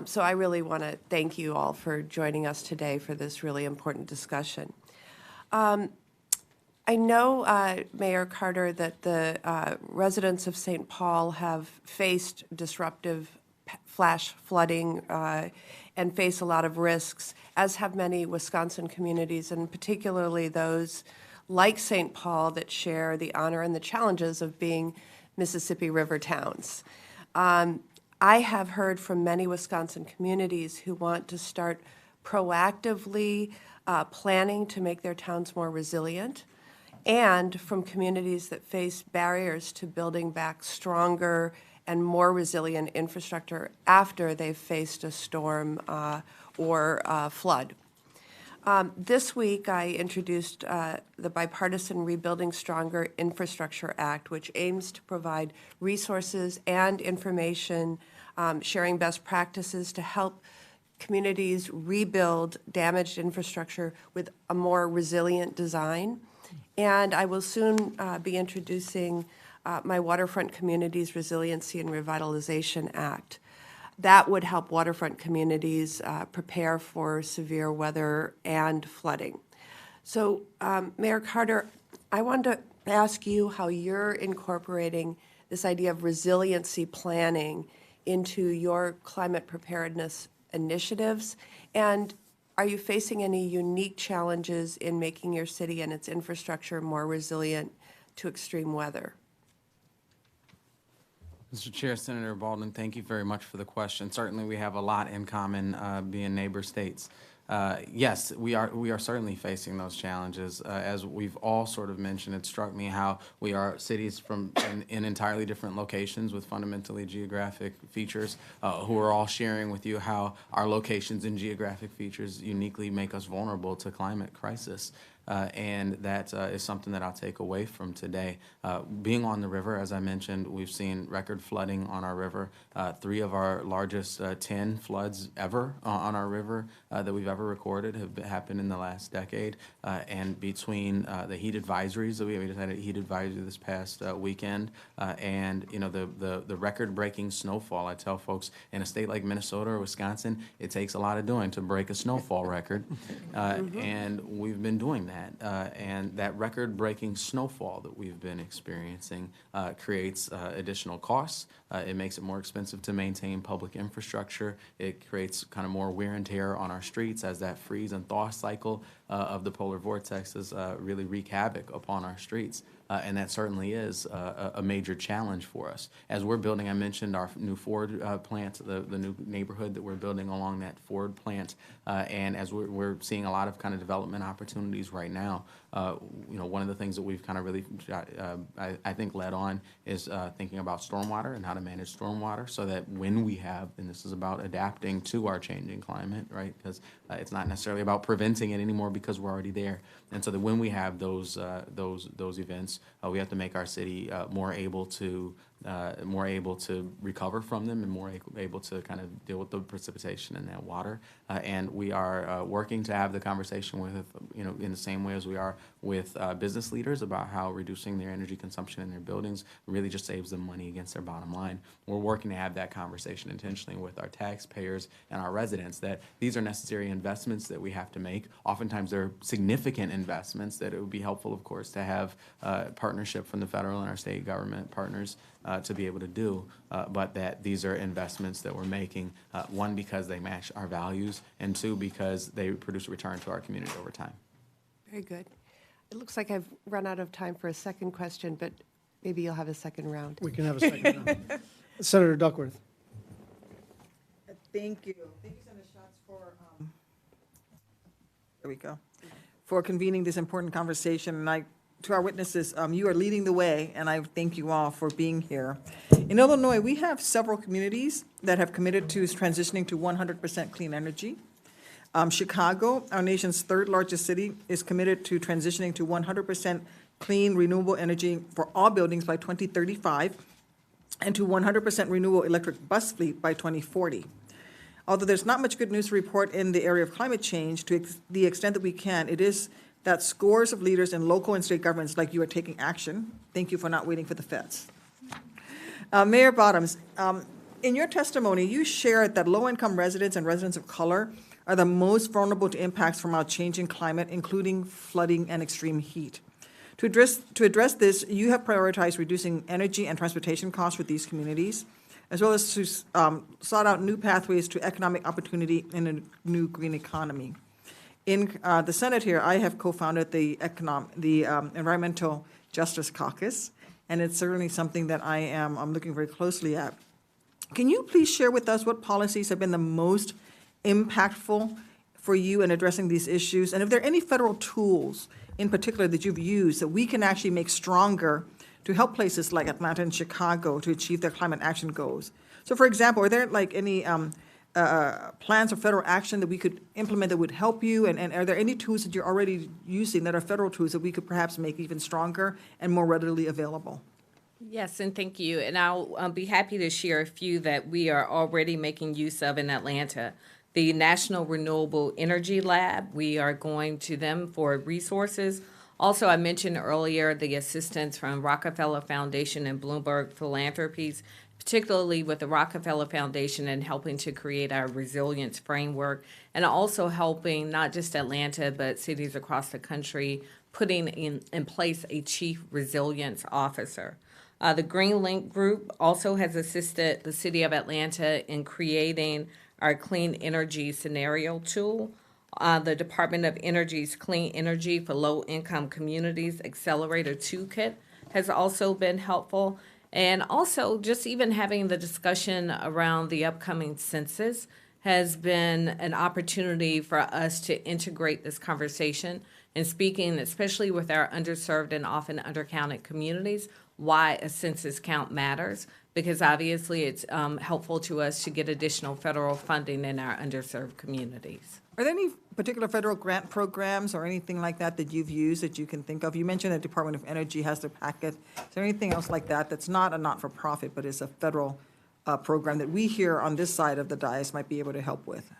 So I really want to thank you all for joining us today for this really important discussion. I know, Mayor Carter, that the residents of St. Paul have faced disruptive flash flooding and face a lot of risks, as have many Wisconsin communities, and particularly those like St. Paul that share the honor and the challenges of being Mississippi River towns. I have heard from many Wisconsin communities who want to start proactively planning to make their towns more resilient, and from communities that face barriers to building back stronger and more resilient infrastructure after they've faced a storm or flood. This week, I introduced the bipartisan Rebuilding Stronger Infrastructure Act, which aims to provide resources and information, sharing best practices to help communities rebuild damaged infrastructure with a more resilient design. And I will soon be introducing my Waterfront Communities Resiliency and Revitalization Act. That would help waterfront communities prepare for severe weather and flooding. So, Mayor Carter, I wanted to ask you how you're incorporating this idea of resiliency planning into your climate preparedness initiatives, and are you facing any unique challenges in making your city and its infrastructure more resilient to extreme weather? Mr. Chair, Senator Baldwin, thank you very much for the question. Certainly, we have a lot in common being neighbor states. Yes, we are certainly facing those challenges. As we've all sort of mentioned, it struck me how we are cities from in entirely different locations with fundamentally geographic features, who are all sharing with you how our locations and geographic features uniquely make us vulnerable to climate crisis. and that is something that I'll take away from today. Being on the river, as I mentioned, we've seen record flooding on our river. 3 of our largest 10 floods ever on our river that we've ever recorded have happened in the last decade. And between the heat advisories that we just had a heat advisory this past weekend, and the record-breaking snowfall, I tell folks in a state like Minnesota or Wisconsin, it takes a lot of doing to break a snowfall record, and we've been doing that. And that record-breaking snowfall that we've been experiencing creates additional costs. It makes it more expensive to maintain public infrastructure. It creates kind of more wear and tear on our streets as that freeze and thaw cycle of the polar vortexes really wreak havoc upon our streets. And that certainly is a major challenge for us. As we're building, I mentioned our new Ford plant, the new neighborhood that we're building along that Ford plant, and as we're seeing a lot of kind of development opportunities right now, one of the things that we've kind of really, I think, led on is thinking about stormwater and how to manage stormwater so that when we have, and this is about adapting to our changing climate, right? Because it's not necessarily about preventing it anymore because we're already there. And so that when we have those events, we have to make our city more able to recover from them and more able to kind of deal with the precipitation and that water. And we are working to have the conversation with, in the same way as we are with business leaders about how reducing their energy consumption in their buildings really just saves them money against their bottom line. We're working to have that conversation intentionally with our taxpayers and our residents that these are necessary investments that we have to make. Oftentimes they're significant investments that it would be helpful, of course, to have partnership from the federal and our state government partners to be able to do, but that these are investments that we're making, one, because they match our values, and 2, because they produce a return to our community over time. Very good. It looks like I've run out of time for a second question, but maybe you'll have a second round. We can have a second round. Senator Duckworth. Thank you. Thank you, Senator Schatz, for, there we go, for convening this important conversation. And to our witnesses, you are leading the way, and I thank you all for being here. In Illinois, we have several communities that have committed to transitioning to 100% clean energy. Chicago, our nation's 3rd largest city, is committed to transitioning to 100% clean renewable energy for all buildings by 2035 and to 100% renewable electric bus fleet by 2040. Although there's not much good news to report in the area of climate change, to the extent that we can, it is that scores of leaders in local and state governments like you are taking action. Thank you for not waiting for the feds. Mayor Bottoms, in your testimony, you shared that low-income residents and residents of color are the most vulnerable to impacts from our changing climate, including flooding and extreme heat. To address this, you have prioritized reducing energy and transportation costs for these communities, as well as to sought out new pathways to economic opportunity in a new green economy. In the Senate here, I have co-founded the Environmental Justice Caucus, and it's certainly something that I'm looking very closely at. Can you please share with us what policies have been the most impactful for you in addressing these issues? And if there are any federal tools in particular that you've used that we can actually make stronger to help places like Atlanta and Chicago to achieve their climate action goals? So for example, are there like any plans or federal action that we could implement that would help you? And are there any tools that you're already using that are federal tools that we could perhaps make even stronger and more readily available? Yes, and thank you. And I'll be happy to share a few that we are already making use of in Atlanta. The National Renewable Energy Lab, we are going to them for resources. Also, I mentioned earlier the assistance from Rockefeller Foundation and Bloomberg Philanthropies, particularly with the Rockefeller Foundation and helping to create our resilience framework, and also helping not just Atlanta, but cities across the country, putting in place a chief resilience officer. The Green Link Group also has assisted the city of Atlanta in creating our clean energy scenario tool. The Department of Energy's Clean Energy for Low-Income Communities Accelerator Toolkit has also been helpful. And also, just even having the discussion around the upcoming census has been an opportunity for us to integrate this conversation and speaking, especially with our underserved and often undercounted communities, why a census count matters, because obviously it's helpful to us to get additional federal funding in our underserved communities. Are there any particular federal grant programs or anything like that that you've used that you can think of? You mentioned the Department of Energy has their packet. Is there anything else like that that's not a not-for-profit, but is a federal program that we here on this side of the dais might be able to help with?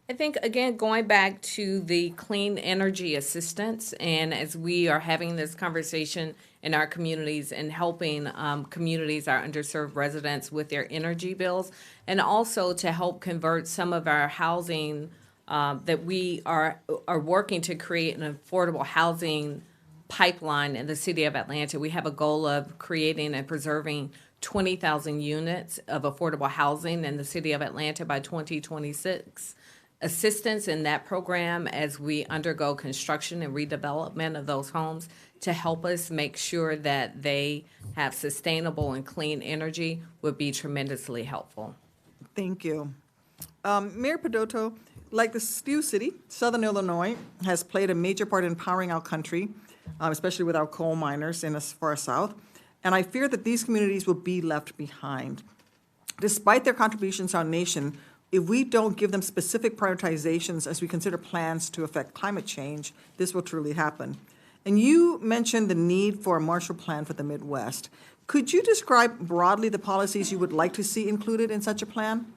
I think, again, going back to the clean energy assistance, and as we are having this conversation in our communities and helping communities, our underserved residents with their energy bills, and also to help convert some of our housing that we are working to create an affordable housing pipeline in the city of Atlanta. We have a goal of creating and preserving 20,000 units of affordable housing in the city of Atlanta by 2026. Assistance in that program as we undergo construction and redevelopment of those homes to help us make sure that they have sustainable and clean energy would be tremendously helpful. Thank you. Mayor Pedotto, like the Sioux City, Southern Illinois has played a major part in powering our country, especially with our coal miners in the far south, and I fear that these communities will be left behind. Despite their contributions to our nation, if we don't give them specific prioritizations as we consider plans to affect climate change, this will truly happen. And you mentioned the need for a Marshall Plan for the Midwest. Could you describe broadly the policies you would like to see included in such a plan?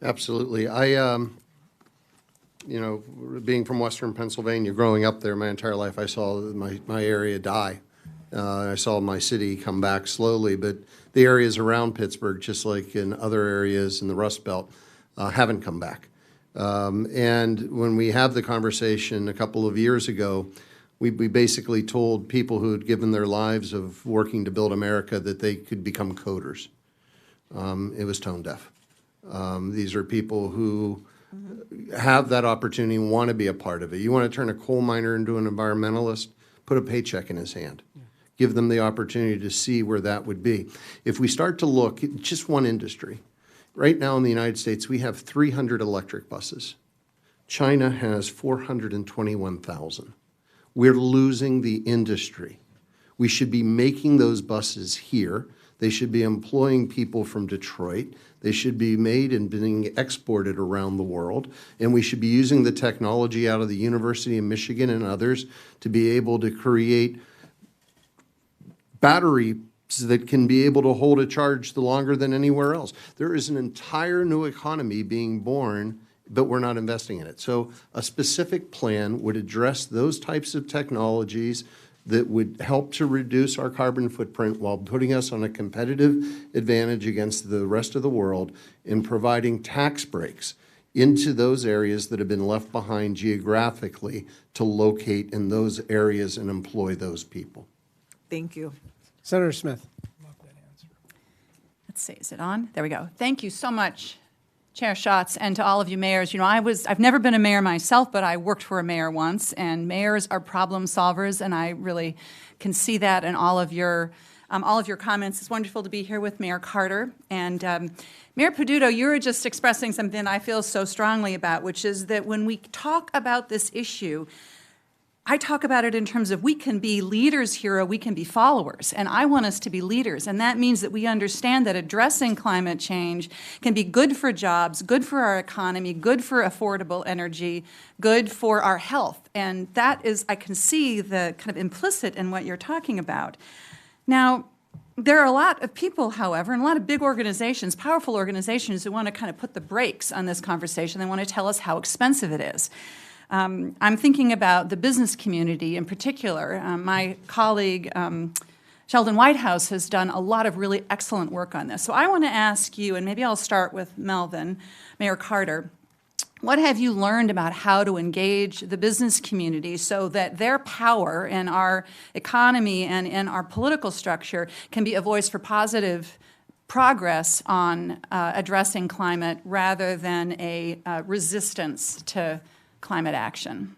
Absolutely. Being from Western Pennsylvania, growing up there my entire life, I saw my area die. I saw my city come back slowly, but the areas around Pittsburgh, just like in other areas in the Rust Belt, haven't come back. And when we have the conversation a couple of years ago, we basically told people who had given their lives of working to build America that they could become coders. It was tone deaf. These are people who have that opportunity and want to be a part of it. You want to turn a coal miner into an environmentalist, put a paycheck in his hand. Give them the opportunity to see where that would be. If we start to look at just one industry, right now in the United States, we have 300 electric buses. China has 421,000. We're losing the industry. We should be making those buses here. They should be employing people from Detroit. They should be made and being exported around the world. And we should be using the technology out of the University of Michigan and others to be able to create batteries that can be able to hold a charge longer than anywhere else. There is an entire new economy being born, but we're not investing in it. So a specific plan would address those types of technologies that would help to reduce our carbon footprint while putting us on a competitive advantage against the rest of the world in providing tax breaks into those areas that have been left behind geographically to locate in those areas and employ those people. Thank you. Senator Smith. Let's see, is it on? There we go. Thank you so much, Chair Schatz, and to all of you mayors. You know, I've never been a mayor myself, but I worked for a mayor once, and mayors are problem solvers, and I really can see that in all of your comments. It's wonderful to be here with Mayor Carter. And Mayor Peduto, you were just expressing something I feel so strongly about, which is that when we talk about this issue, I talk about it in terms of we can be leaders here or we can be followers, and I want us to be leaders, and that means that we understand that addressing climate change can be good for jobs, good for our economy, good for affordable energy, good for our health, and that is, I can see the kind of implicit in what you're talking about. Now, there are a lot of people, however, and a lot of big organizations, powerful organizations who want to kind of put the brakes on this conversation. They want to tell us how expensive it is. I'm thinking about the business community in particular. My colleague, Sheldon Whitehouse, has done a lot of really excellent work on this. So I want to ask you, and maybe I'll start with Melvin, Mayor Carter, what have you learned about how to engage the business community so that their power in our economy and in our political structure can be a voice for positive progress on addressing climate rather than a resistance to climate action?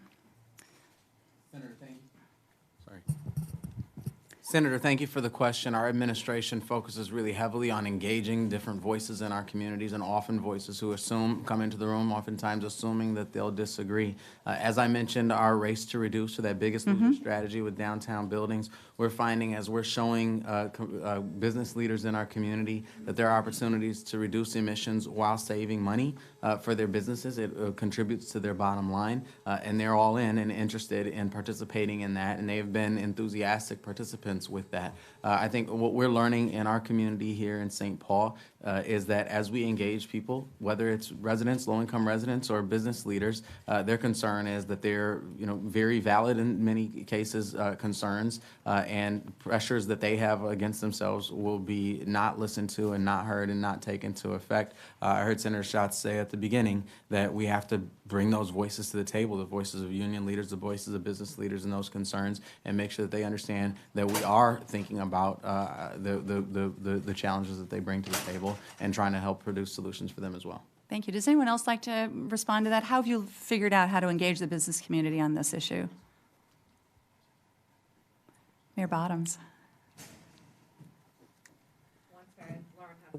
Senator, thank you for the question. Our administration focuses really heavily on engaging different voices in our communities, and often voices who come into the room, oftentimes assuming that they'll disagree. As I mentioned, our race to reduce, to that biggest loser strategy with downtown buildings, we're finding as we're showing business leaders in our community that there are opportunities to reduce emissions while saving money. for their businesses. It contributes to their bottom line, and they're all in and interested in participating in that, and they've been enthusiastic participants with that. I think what we're learning in our community here in St. Paul is that as we engage people, whether it's residents, low-income residents, or business leaders, their concern is that they're, very valid in many cases concerns and pressures that they have against themselves will be not listened to and not heard and not taken into effect. I heard Senator Schatz say at the beginning that we have to bring those voices to the table, the voices of union leaders, the voices of business leaders, and those concerns, and make sure that they understand that we are thinking about the challenges that they bring to the table and trying to help produce solutions for them as well. Thank you. Does anyone else like to respond to that? How have you figured out how to engage the business community on this issue? Mayor Bottoms.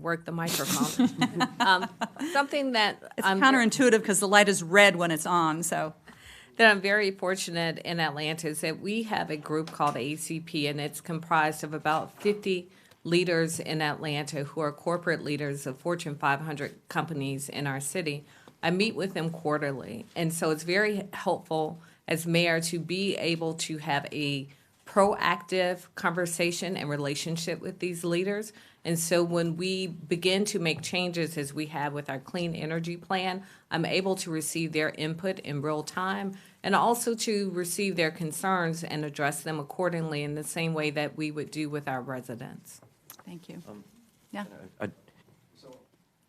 Work the microphone. Something that It's counterintuitive because the light is red when it's on, so. that I'm very fortunate in Atlanta is that we have a group called ACP, and it's comprised of about 50 leaders in Atlanta who are corporate leaders of Fortune 500 companies in our city. I meet with them quarterly, and so it's very helpful as mayor to be able to have a proactive conversation and relationship with these leaders. And so when we begin to make changes as we have with our clean energy plan, I'm able to receive their input in real time and also to receive their concerns and address them accordingly in the same way that we would do with our residents. Thank you. Yeah, I-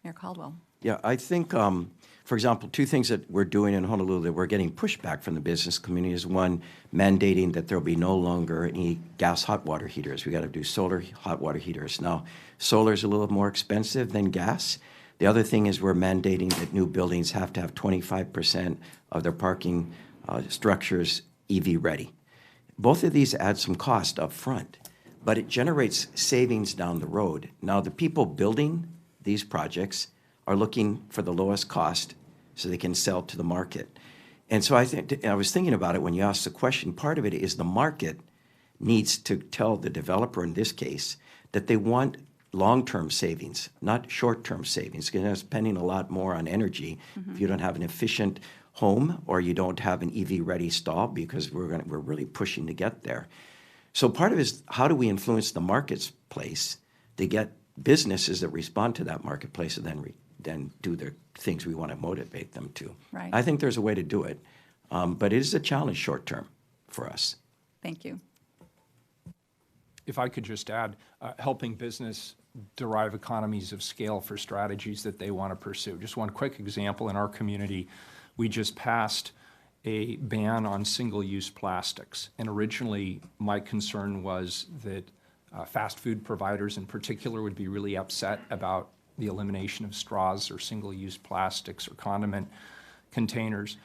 Mayor Caldwell. Yeah, I think, for example, two things that we're doing in Honolulu that we're getting pushback from the business community is one, mandating that there'll be no longer any gas hot water heaters. We got to do solar hot water heaters. Now, solar is a little more expensive than gas. The other thing is we're mandating that new buildings have to have 25% of their parking structures EV ready. Both of these add some cost up front, but it generates savings down the road. Now, the people building these projects are looking for the lowest cost so they can sell to the market. And so I was thinking about it when you asked the question. Part of it is the market needs to tell the developer in this case that they want long-term savings, not short-term savings, because they're spending a lot more on energy if you don't have an efficient home or you don't have an EV-ready stall, because we're really pushing to get there. So part of it is how do we influence the marketplace to get businesses that respond to that marketplace and then do the things we want to motivate them to. Right. I think there's a way to do it, but it is a challenge short term for us. Thank you. If I could just add, helping business derive economies of scale for strategies that they want to pursue. Just one quick example, in our community, we just passed a ban on single-use plastics. And originally, my concern was that fast food providers in particular would be really upset about the elimination of straws or single-use plastics or condiment containers.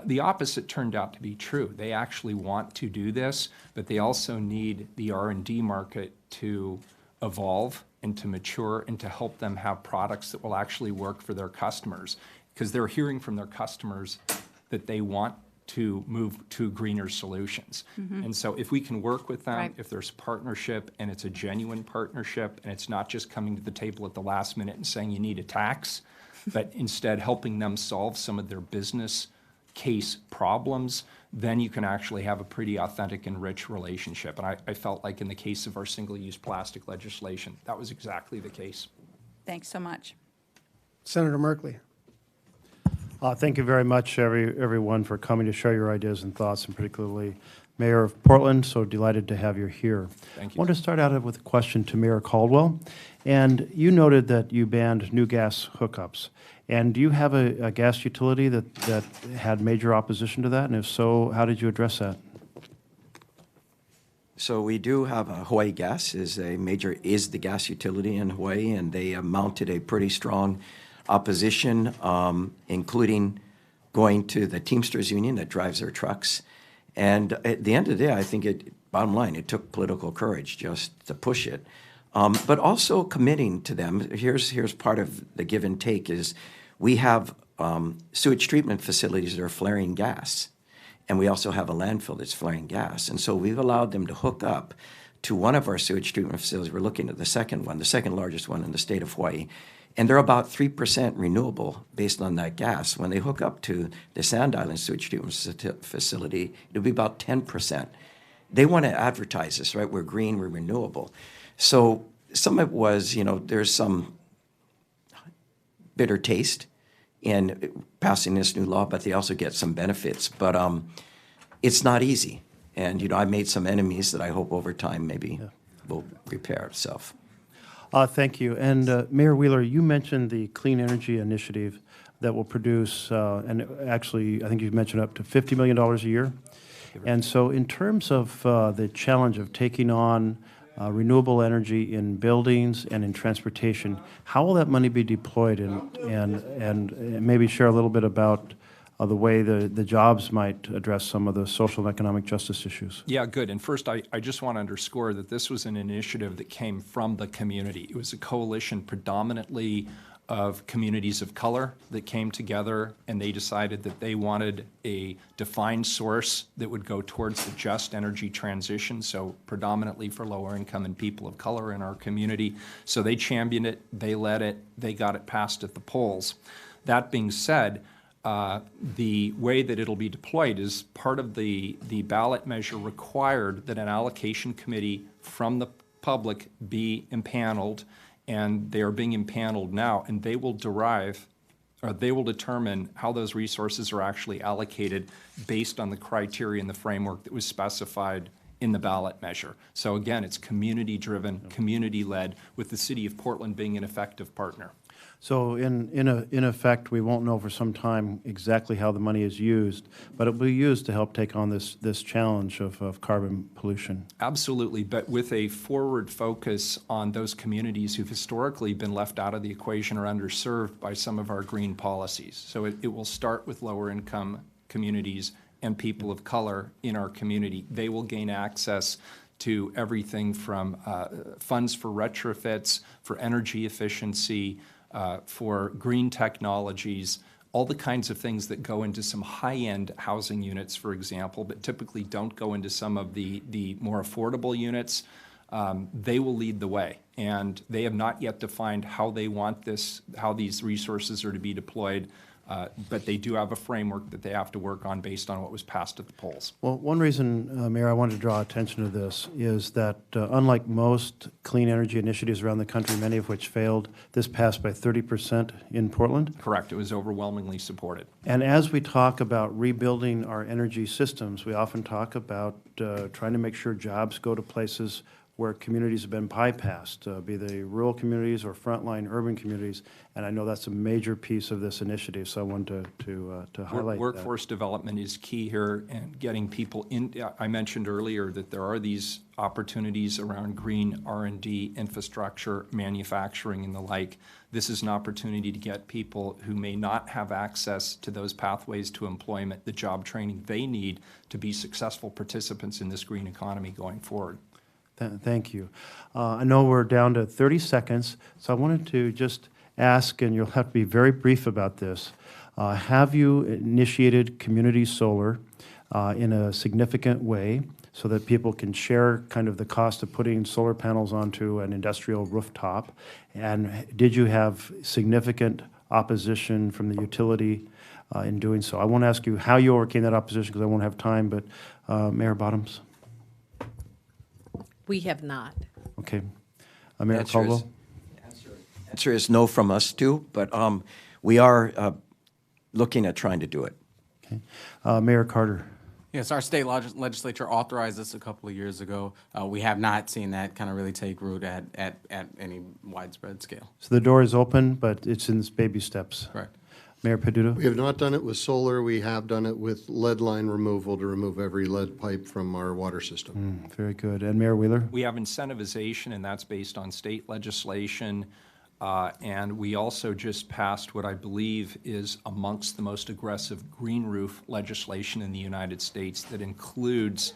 The opposite turned out to be true. They actually want to do this, but they also need the R&D market to evolve and to mature and to help them have products that will actually work for their customers, because they're hearing from their customers that they want to move to greener solutions. And so if we can work with them, Right. if there's partnership and it's a genuine partnership and it's not just coming to the table at the last minute and saying you need a tax, but instead helping them solve some of their business case problems, then you can actually have a pretty authentic and rich relationship. And I felt like in the case of our single-use plastic legislation, that was exactly the case. Thanks so much. Senator Merkley. Thank you very much, everyone, for coming to share your ideas and thoughts, and particularly Mayor of Portland. So delighted to have you here. Thank you. I want to start out with a question to Mayor Caldwell. And you noted that you banned new gas hookups. And do you have a gas utility that had major opposition to that? And if so, how did you address that? So we do have Hawaii Gas is the gas utility in Hawaii, and they mounted a pretty strong opposition, including going to the Teamsters Union that drives their trucks. And at the end of the day, I think bottom line, it took political courage just to push it. But also committing to them. Here's part of the give and take is we have sewage treatment facilities that are flaring gas. And we also have a landfill that's flaring gas. And so we've allowed them to hook up to one of our sewage treatment facilities. We're looking at the second largest one in the state of Hawaii. And they're about 3% renewable based on that gas. When they hook up to the Sand Island sewage treatment facility, it'll be about 10%. They want to advertise this, right? We're green, we're renewable. So some of it was, there's some bitter taste in passing this new law, but they also get some benefits. But it's not easy. And, I made some enemies that I hope over time maybe will repair itself. Thank you. And Mayor Wheeler, you mentioned the Clean Energy Initiative that will produce, and actually, I think you mentioned up to $50 million a year. And so in terms of the challenge of taking on renewable energy in buildings and in transportation, how will that money be deployed? And maybe share a little bit about the way the jobs might address some of the social and economic justice issues. Yeah, good. And first, I just want to underscore that this was an initiative that came from the community. It was a coalition predominantly of communities of color that came together, and they decided that they wanted a defined source that would go towards the just energy transition, so predominantly for lower income and people of color in our community. So they championed it, they led it, they got it passed at the polls. That being said, the way that it'll be deployed is part of the ballot measure required that an allocation committee from the public be impaneled, and they are being impaneled now, and they will determine how those resources are actually allocated based on the criteria and the framework that was specified in the ballot measure. So again, it's community-driven, community-led, with the City of Portland being an effective partner. So in effect, we won't know for some time exactly how the money is used, but it will be used to help take on this challenge of carbon pollution. Absolutely, but with a forward focus on those communities who've historically been left out of the equation or underserved by some of our green policies. So it will start with lower income communities and people of color in our community. They will gain access to everything from funds for retrofits, for energy efficiency, for green technologies, all the kinds of things that go into some high-end housing units, for example, but typically don't go into some of the more affordable units. They will lead the way, and they have not yet defined how they want this, how these resources are to be deployed, but they do have a framework that they have to work on based on what was passed at the polls. Well, one reason, Mayor, I wanted to draw attention to this is that unlike most clean energy initiatives around the country, many of which failed, this passed by 30% in Portland. Correct. It was overwhelmingly supported. And as we talk about rebuilding our energy systems, we often talk about trying to make sure jobs go to places where communities have been bypassed, be they rural communities or frontline urban communities, and I know that's a major piece of this initiative, so I wanted to highlight that. Workforce development is key here, and getting people in. I mentioned earlier that there are these opportunities around green R&D, infrastructure, manufacturing, and the like. This is an opportunity to get people who may not have access to those pathways to employment, the job training they need to be successful participants in this green economy going forward. Thank you. I know we're down to 30 seconds, so I wanted to just ask, and you'll have to be very brief about this. Have you initiated community solar in a significant way so that people can share kind of the cost of putting solar panels onto an industrial rooftop? And did you have significant opposition from the utility in doing so? I won't ask you how you overcame that opposition because I won't have time, but Mayor Bottoms? We have not. Okay. Mayor Answer Caldwell? Answer is no from us too, but we are looking at trying to do it. Okay. Mayor Carter? Yes, our state legislature authorized this a couple of years ago. We have not seen that kind of really take root at any widespread scale. So the door is open, but it's in baby steps. Correct. Mayor Peduto? We have not done it with solar. We have done it with lead line removal to remove every lead pipe from our water system. Very good. And Mayor Wheeler? We have incentivization, and that's based on state legislation. And we also just passed what I believe is amongst the most aggressive green roof legislation in the United States that includes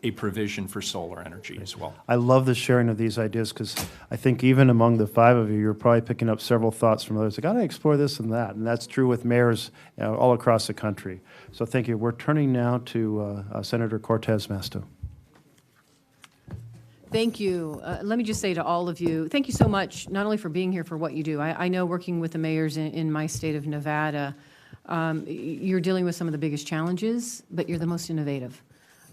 a provision for solar energy as well. I love the sharing of these ideas because I think even among the five of you, you're probably picking up several thoughts from others. I got to explore this and that. And that's true with mayors all across the country. So thank you. We're turning now to Senator Cortez Masto. Thank you. Let me just say to all of you, thank you so much, not only for being here, for what you do. I know working with the mayors in my state of Nevada, you're dealing with some of the biggest challenges, but you're the most innovative.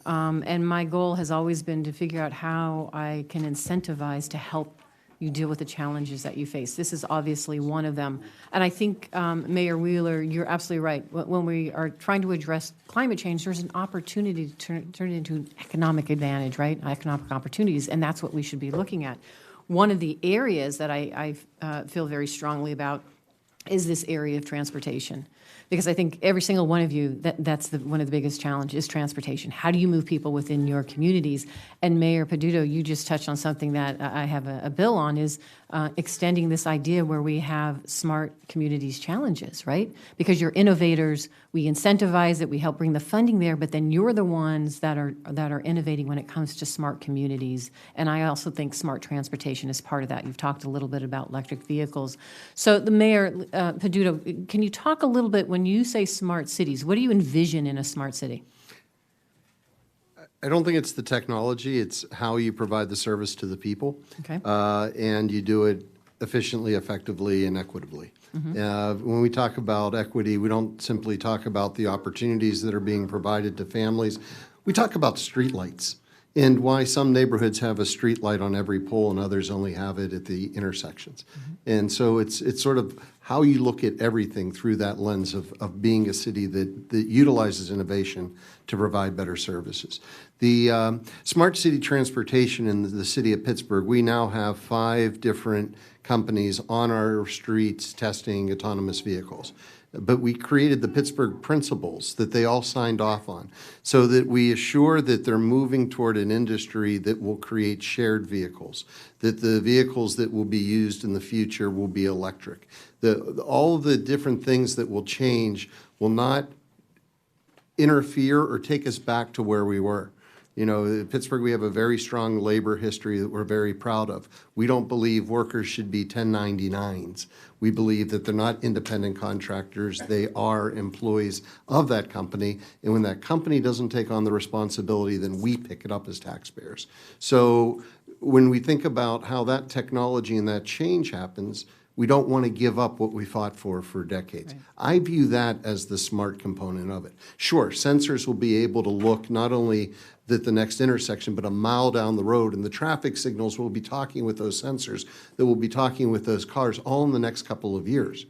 And my goal has always been to figure out how I can incentivize to help you deal with the challenges that you face. This is obviously one of them. And I think, Mayor Wheeler, you're absolutely right. When we are trying to address climate change, there's an opportunity to turn it into an economic advantage, right? Economic opportunities, and that's what we should be looking at. One of the areas that I feel very strongly about is this area of transportation. Because I think every single one of you, that's one of the biggest challenges is transportation. How do you move people within your communities? And Mayor Peduto, you just touched on something that I have a bill on, is extending this idea where we have smart communities challenges, right? Because you're innovators, we incentivize it, we help bring the funding there, but then you're the ones that are innovating when it comes to smart communities. And I also think smart transportation is part of that. You've talked a little bit about electric vehicles. So the Mayor, Peduto, can you talk a little bit, when you say smart cities, what do you envision in a smart city? I don't think it's the technology, it's how you provide the service to the people. Okay. And you do it efficiently, effectively, and equitably. When we talk about equity, we don't simply talk about the opportunities that are being provided to families. We talk about streetlights and why some neighborhoods have a street light on every pole and others only have it at the intersections. And so it's sort of how you look at everything through that lens of being a city that utilizes innovation to provide better services. The smart city transportation in the city of Pittsburgh, we now have 5 different companies on our streets testing autonomous vehicles. But we created the Pittsburgh principles that they all signed off on so that we assure that they're moving toward an industry that will create shared vehicles, that the vehicles that will be used in the future will be electric. All of the different things that will change will not interfere or take us back to where we were. You know, in Pittsburgh, we have a very strong labor history that we're very proud of. We don't believe workers should be 1099s. We believe that they're not independent contractors. They are employees of that company. And when that company doesn't take on the responsibility, then we pick it up as taxpayers. So when we think about how that technology and that change happens, we don't want to give up what we fought for decades. Right. I view that as the smart component of it. Sure, sensors will be able to look not only at the next intersection, but a mile down the road, and the traffic signals will be talking with those sensors that will be talking with those cars all in the next couple of years.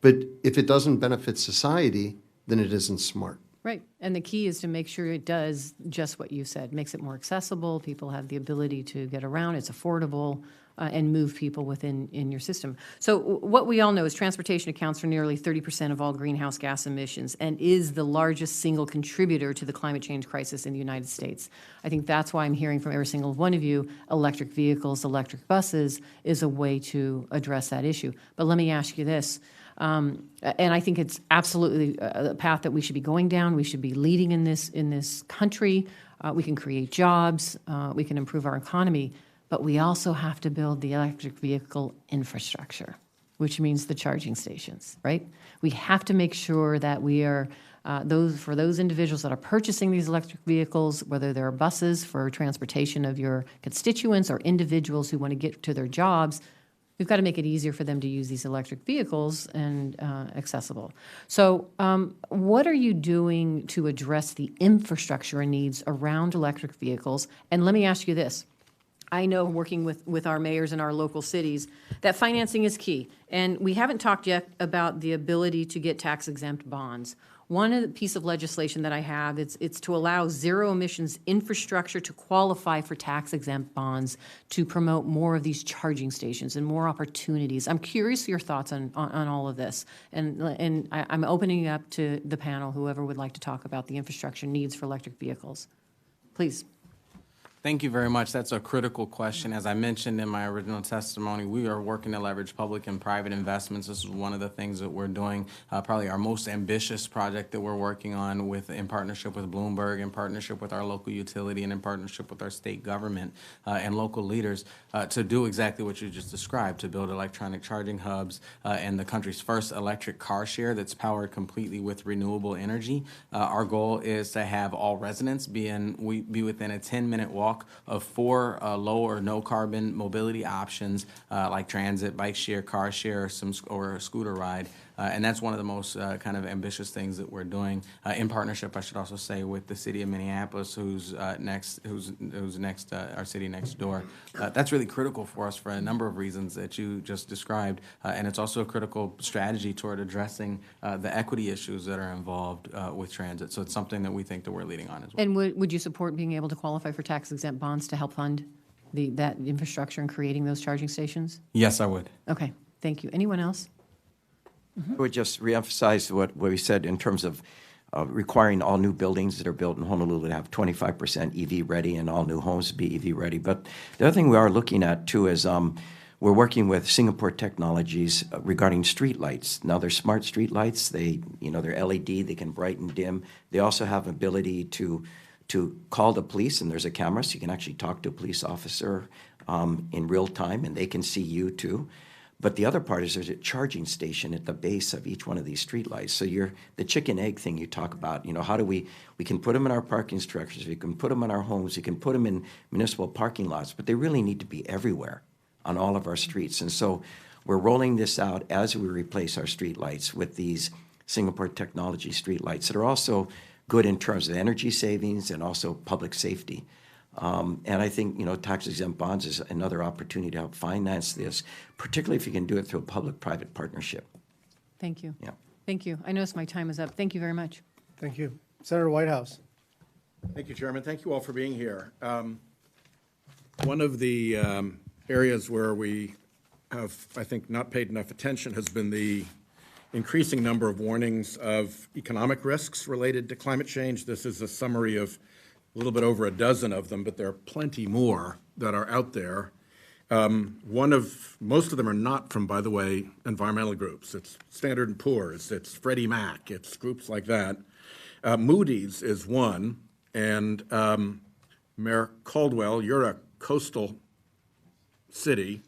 But if it doesn't benefit society, then it isn't smart. Right, and the key is to make sure it does just what you said, makes it more accessible, people have the ability to get around, it's affordable, and move people within your system. So what we all know is transportation accounts for nearly 30% of all greenhouse gas emissions and is the largest single contributor to the climate change crisis in the United States. I think that's why I'm hearing from every single one of you, electric vehicles, electric buses is a way to address that issue. But let me ask you this. And I think it's absolutely a path that we should be going down. We should be leading in this country. We can create jobs. We can improve our economy. But we also have to build the electric vehicle infrastructure, which means the charging stations, right? We have to make sure that we are, for those individuals that are purchasing these electric vehicles, whether they're buses for transportation of your constituents or individuals who want to get to their jobs, we've got to make it easier for them to use these electric vehicles and accessible. So what are you doing to address the infrastructure needs around electric vehicles? And let me ask you this. I know, working with our mayors in our local cities, that financing is key. And we haven't talked yet about the ability to get tax-exempt bonds. One piece of legislation that I have, it's to allow zero emissions infrastructure to qualify for tax-exempt bonds to promote more of these charging stations and more opportunities. I'm curious your thoughts on all of this. And I'm opening it up to the panel, whoever would like to talk about the infrastructure needs for electric vehicles. Please. Thank you very much. That's a critical question. As I mentioned in my original testimony, we are working to leverage public and private investments. This is one of the things that we're doing, probably our most ambitious project that we're working on in partnership with Bloomberg, in partnership with our local utility, and in partnership with our state government and local leaders to do exactly what you just described, to build electronic charging hubs and the country's first electric car share that's powered completely with renewable energy. Our goal is to have all residents be within a 10-minute walk talk of 4 low or no carbon mobility options like transit, bike share, car share, or a scooter ride. And that's one of the most kind of ambitious things that we're doing in partnership, I should also say, with the city of Minneapolis, who's next, our city next door. That's really critical for us for a number of reasons that you just described, and it's also a critical strategy toward addressing the equity issues that are involved with transit. So it's something that we think that we're leading on as well. And would you support being able to qualify for tax-exempt bonds to help fund that infrastructure and creating those charging stations? Yes, I would. Okay, thank you. Anyone else? I would just reemphasize what we said in terms of requiring all new buildings that are built in Honolulu to have 25% EV ready and all new homes to be EV ready. But the other thing we are looking at too is we're working with Singapore Technologies regarding street lights. Now they're smart street lights. They're LED. They can brighten, dim. They also have ability to call the police, and there's a camera, so you can actually talk to a police officer in real time, and they can see you too. But the other part is there's a charging station at the base of each one of these streetlights. So the chicken egg thing you talk about, how do we can put them in our parking structures, we can put them in our homes, we can put them in municipal parking lots, but they really need to be everywhere on all of our streets. And so we're rolling this out as we replace our streetlights with these Singapore Technology streetlights that are also good in terms of energy savings and also public safety. And I think, tax-exempt bonds is another opportunity to help finance this, particularly if you can do it through a public-private partnership. Thank you. Yeah. Thank you. I notice my time is up. Thank you very much. Thank you. Senator Whitehouse. Thank you, Chairman. Thank you all for being here. One of the areas where we have, I think, not paid enough attention has been the increasing number of warnings of economic risks related to climate change. This is a summary of a little bit over a dozen of them, but there are plenty more that are out there. Most of them are not from, by the way, environmental groups. It's Standard & Poor's, it's Freddie Mac, it's groups like that. Moody's is one, and Mayor Caldwell, you're a coastal city,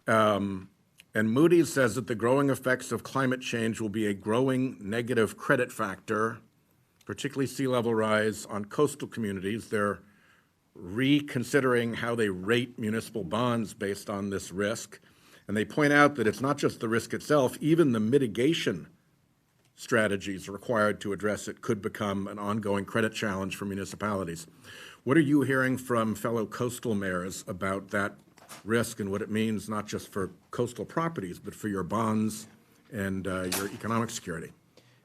and Moody's says that the growing effects of climate change will be a growing negative credit factor, particularly sea level rise on coastal communities. They're reconsidering how they rate municipal bonds based on this risk. And they point out that it's not just the risk itself, even the mitigation strategies required to address it could become an ongoing credit challenge for municipalities. What are you hearing from fellow coastal mayors about that risk and what it means not just for coastal properties, but for your bonds and your economic security?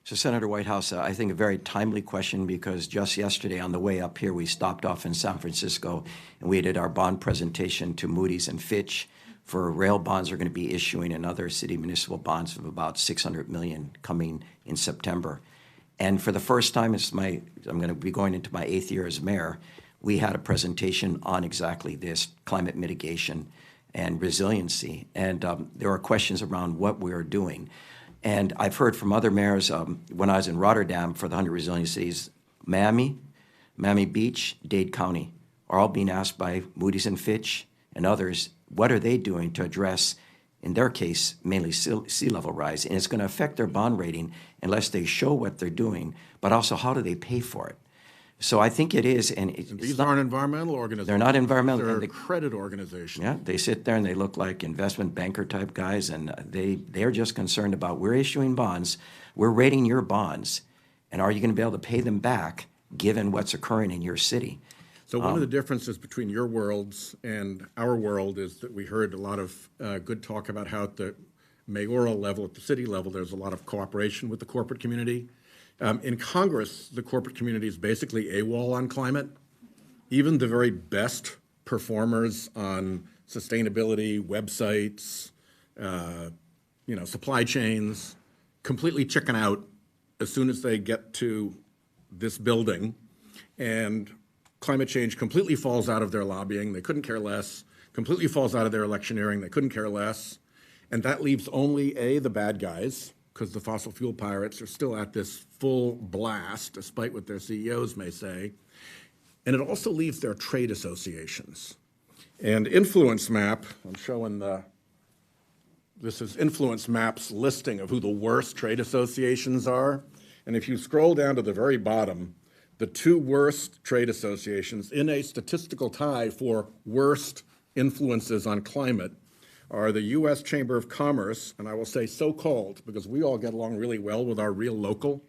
So, Senator Whitehouse, I think a very timely question, because just yesterday on the way up here, we stopped off in San Francisco and we did our bond presentation to Moody's and Fitch for rail bonds. Are going to be issuing another city municipal bonds of about $600 million coming in September. And for the first time, I'm going to be going into my 8th year as mayor, we had a presentation on exactly this, climate mitigation and resiliency. And there are questions around what we are doing. And I've heard from other mayors when I was in Rotterdam for the 100 Resilient Cities, Miami Beach, Dade County are all being asked by Moody's and Fitch and others, what are they doing to address, in their case, mainly sea level rise? And it's going to affect their bond rating unless they show what they're doing, but also how do they pay for it? So I think it is, and these aren't environmental organizations. They're not environmental. They're credit organizations. Yeah, they sit there and they look like investment banker type guys, and they're just concerned about, we're issuing bonds, we're rating your bonds, and are you going to be able to pay them back given what's occurring in your city? So one of the differences between your worlds and our world is that we heard a lot of good talk about how at the mayoral level, at the city level, there's a lot of cooperation with the corporate community. In Congress, the corporate community is basically AWOL on climate. Even the very best performers on sustainability, websites, supply chains, completely chicken out as soon as they get to this building. And climate change completely falls out of their lobbying. They couldn't care less. Completely falls out of their electioneering. They couldn't care less. And that leaves only, the bad guys, because the fossil fuel pirates are still at this full blast, despite what their CEOs may say. And it also leaves their trade associations. And Influence Map, I'm showing this is Influence Map's listing of who the worst trade associations are. And if you scroll down to the very bottom, the two worst trade associations in a statistical tie for worst influences on climate are the U.S. Chamber of Commerce, and I will say so-called, because we all get along really well with our real local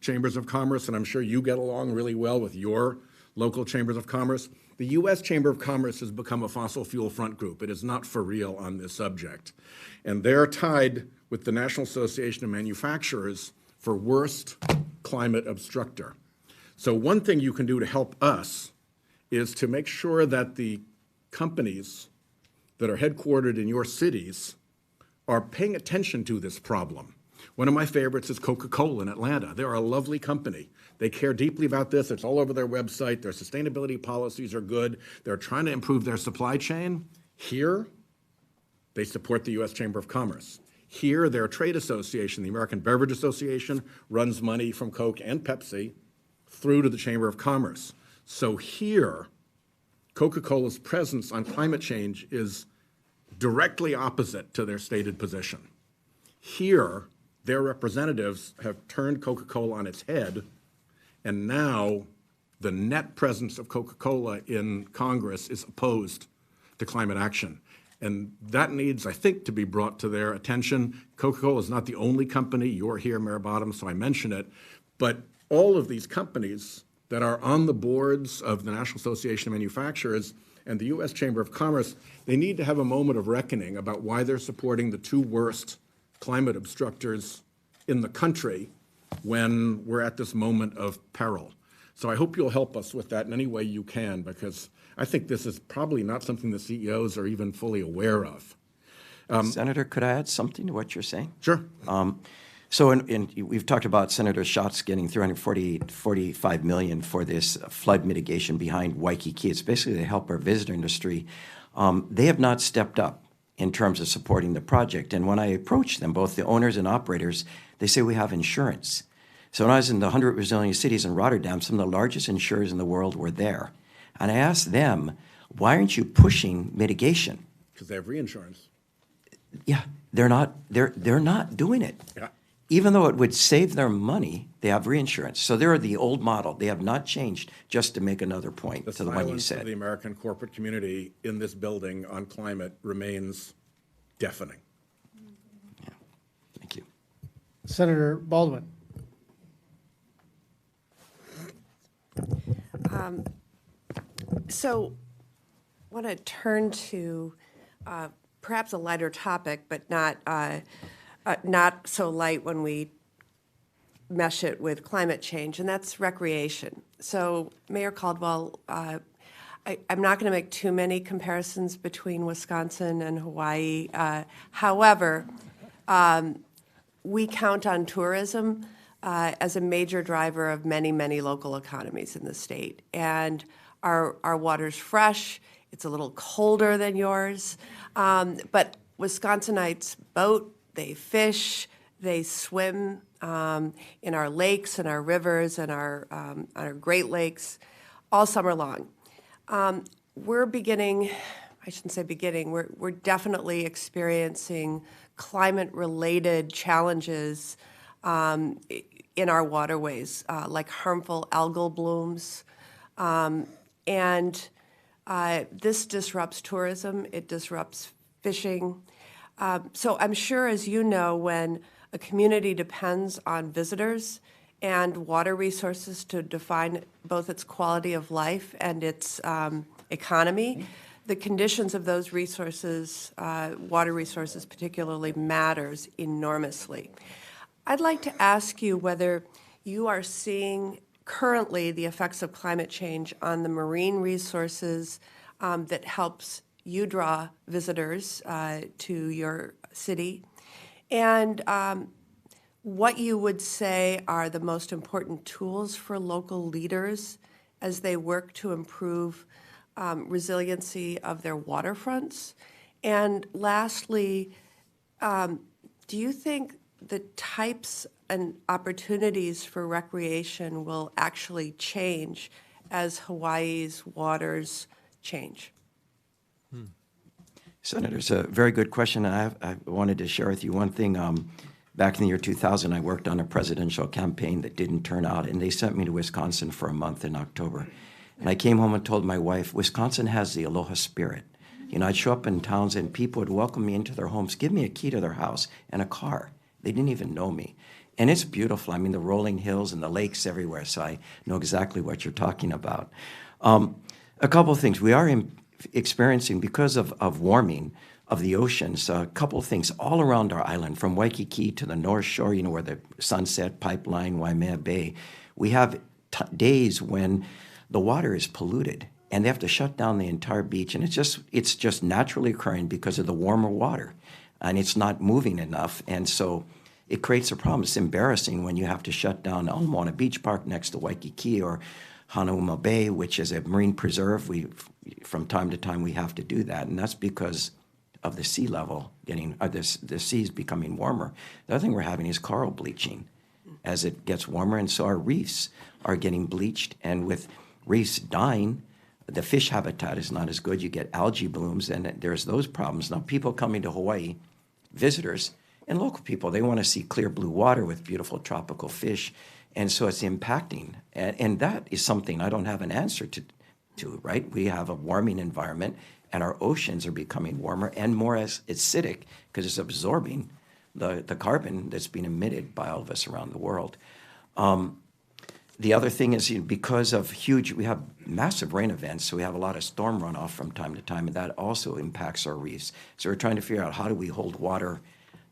chambers of commerce, and I'm sure you get along really well with your local chambers of commerce. The U.S. Chamber of Commerce has become a fossil fuel front group. It is not for real on this subject. And they're tied with the National Association of Manufacturers for worst climate obstructor. So one thing you can do to help us is to make sure that the companies that are headquartered in your cities are paying attention to this problem. One of my favorites is Coca-Cola in Atlanta. They're a lovely company. They care deeply about this. It's all over their website. Their sustainability policies are good. They're trying to improve their supply chain. Here, they support the U.S. Chamber of Commerce. Here, their trade association, the American Beverage Association, runs money from Coke and Pepsi through to the Chamber of Commerce. So here, Coca-Cola's presence on climate change is directly opposite to their stated position. Here, their representatives have turned Coca-Cola on its head, and now the net presence of Coca-Cola in Congress is opposed to climate action. And that needs, I think, to be brought to their attention. Coca-Cola is not the only company. You're here, Mayor Bottoms, so I mention it. But all of these companies that are on the boards of the National Association of Manufacturers and the U.S. Chamber of Commerce, they need to have a moment of reckoning about why they're supporting the two worst climate obstructors in the country when we're at this moment of peril. So I hope you'll help us with that in any way you can, because I think this is probably not something the CEOs are even fully aware of. Senator, could I add something to what you're saying? Sure. So we've talked about Senator Schatz getting $345 million for this flood mitigation behind Waikiki. It's basically to help our visitor industry. They have not stepped up in terms of supporting the project. And when I approach them, both the owners and operators, they say we have insurance. So when I was in the 100 resilient cities in Rotterdam, some of the largest insurers in the world were there. And I asked them, why aren't you pushing mitigation? Because they have reinsurance. Yeah, they're not doing it. Yeah. Even though it would save their money, they have reinsurance. So they're the old model. They have not changed, just to make another point to the one you The silence of said. the American corporate community in this building on climate remains deafening. Yeah. Thank you. Senator Baldwin. So I want to turn to perhaps a lighter topic, but not so light when we mesh it with climate change, and that's recreation. So, Mayor Caldwell, I'm not going to make too many comparisons between Wisconsin and Hawaii. However, we count on tourism as a major driver of many, many local economies in the state. And our water's fresh. It's a little colder than yours. But Wisconsinites boat, they fish, they swim in our lakes and our rivers and our Great Lakes all summer long. We're beginning, I shouldn't say beginning, we're definitely experiencing climate-related challenges in our waterways, like harmful algal blooms. And this disrupts tourism, it disrupts fishing. So I'm sure, as you know, when a community depends on visitors and water resources to define both its quality of life and its economy, the conditions of those resources, water resources particularly, matters enormously. I'd like to ask you whether you are seeing currently the effects of climate change on the marine resources that helps you draw visitors to your city, and what you would say are the most important tools for local leaders as they work to improve resiliency of their waterfronts. And lastly, do you think the types and opportunities for recreation will actually change as Hawaii's waters change? Senator, it's a very good question, and I wanted to share with you one thing. back in the year 2000, I worked on a presidential campaign that didn't turn out, and they sent me to Wisconsin for a month in October. And I came home and told my wife, Wisconsin has the aloha spirit. You know, I'd show up in towns and people would welcome me into their homes, give me a key to their house and a car. They didn't even know me. And it's beautiful. I mean, the rolling hills and the lakes everywhere, so I know exactly what you're talking about. A couple of things. We are experiencing, because of warming of the oceans, a couple of things all around our island, from Waikiki to the North Shore, you know, where the Sunset Pipeline, Waimea Bay. We have days when the water is polluted, and they have to shut down the entire beach, and it's just naturally occurring because of the warmer water, and it's not moving enough, and so it creates a problem. It's embarrassing when you have to shut down Ala Beach Park next to Waikiki, or Hanauma Bay, which is a marine preserve. From time to time we have to do that, and that's because of the sea level getting, the seas becoming warmer. The other thing we're having is coral bleaching as it gets warmer, and so our reefs are getting bleached, and with reefs dying, the fish habitat is not as good. You get algae blooms, and there's those problems. Now, people coming to Hawaii, visitors and local people, they want to see clear blue water with beautiful tropical fish, and so it's impacting. And that is something I don't have an answer to, right? We have a warming environment, and our oceans are becoming warmer and more acidic because it's absorbing the carbon that's being emitted by all of us around the world. The other thing is, because of we have massive rain events, so we have a lot of storm runoff from time to time, and that also impacts our reefs. So we're trying to figure out, how do we hold water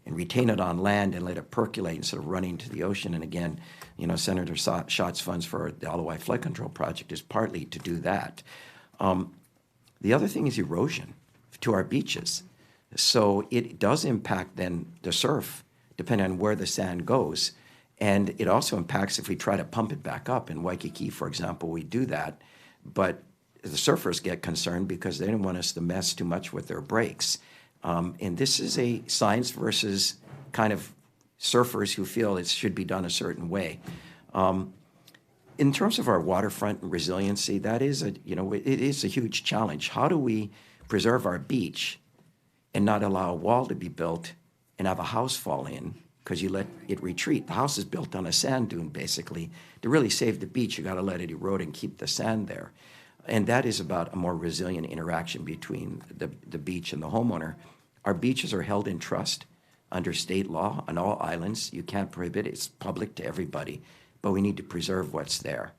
and retain it on land and let it percolate instead of running to the ocean? And again, you know, Senator Schott's funds for the Ala Flood Control Project is partly to do that. The other thing is erosion to our beaches. So it does impact then the surf, depending on where the sand goes. And it also impacts if we try to pump it back up. In Waikiki, for example, we do that, but the surfers get concerned because they don't want us to mess too much with their brakes. And this is a science versus kind of surfers who feel it should be done a certain way. In terms of our waterfront and resiliency, that is it is a huge challenge. How do we preserve our beach and not allow a wall to be built and have a house fall in because you let it retreat? The house is built on a sand dune, basically. To really save the beach, you got to let it erode and keep the sand there. And that is about a more resilient interaction between the beach and the homeowner. Our beaches are held in trust under state law on all islands. You can't prohibit it. It's public to everybody. But we need to preserve what's there.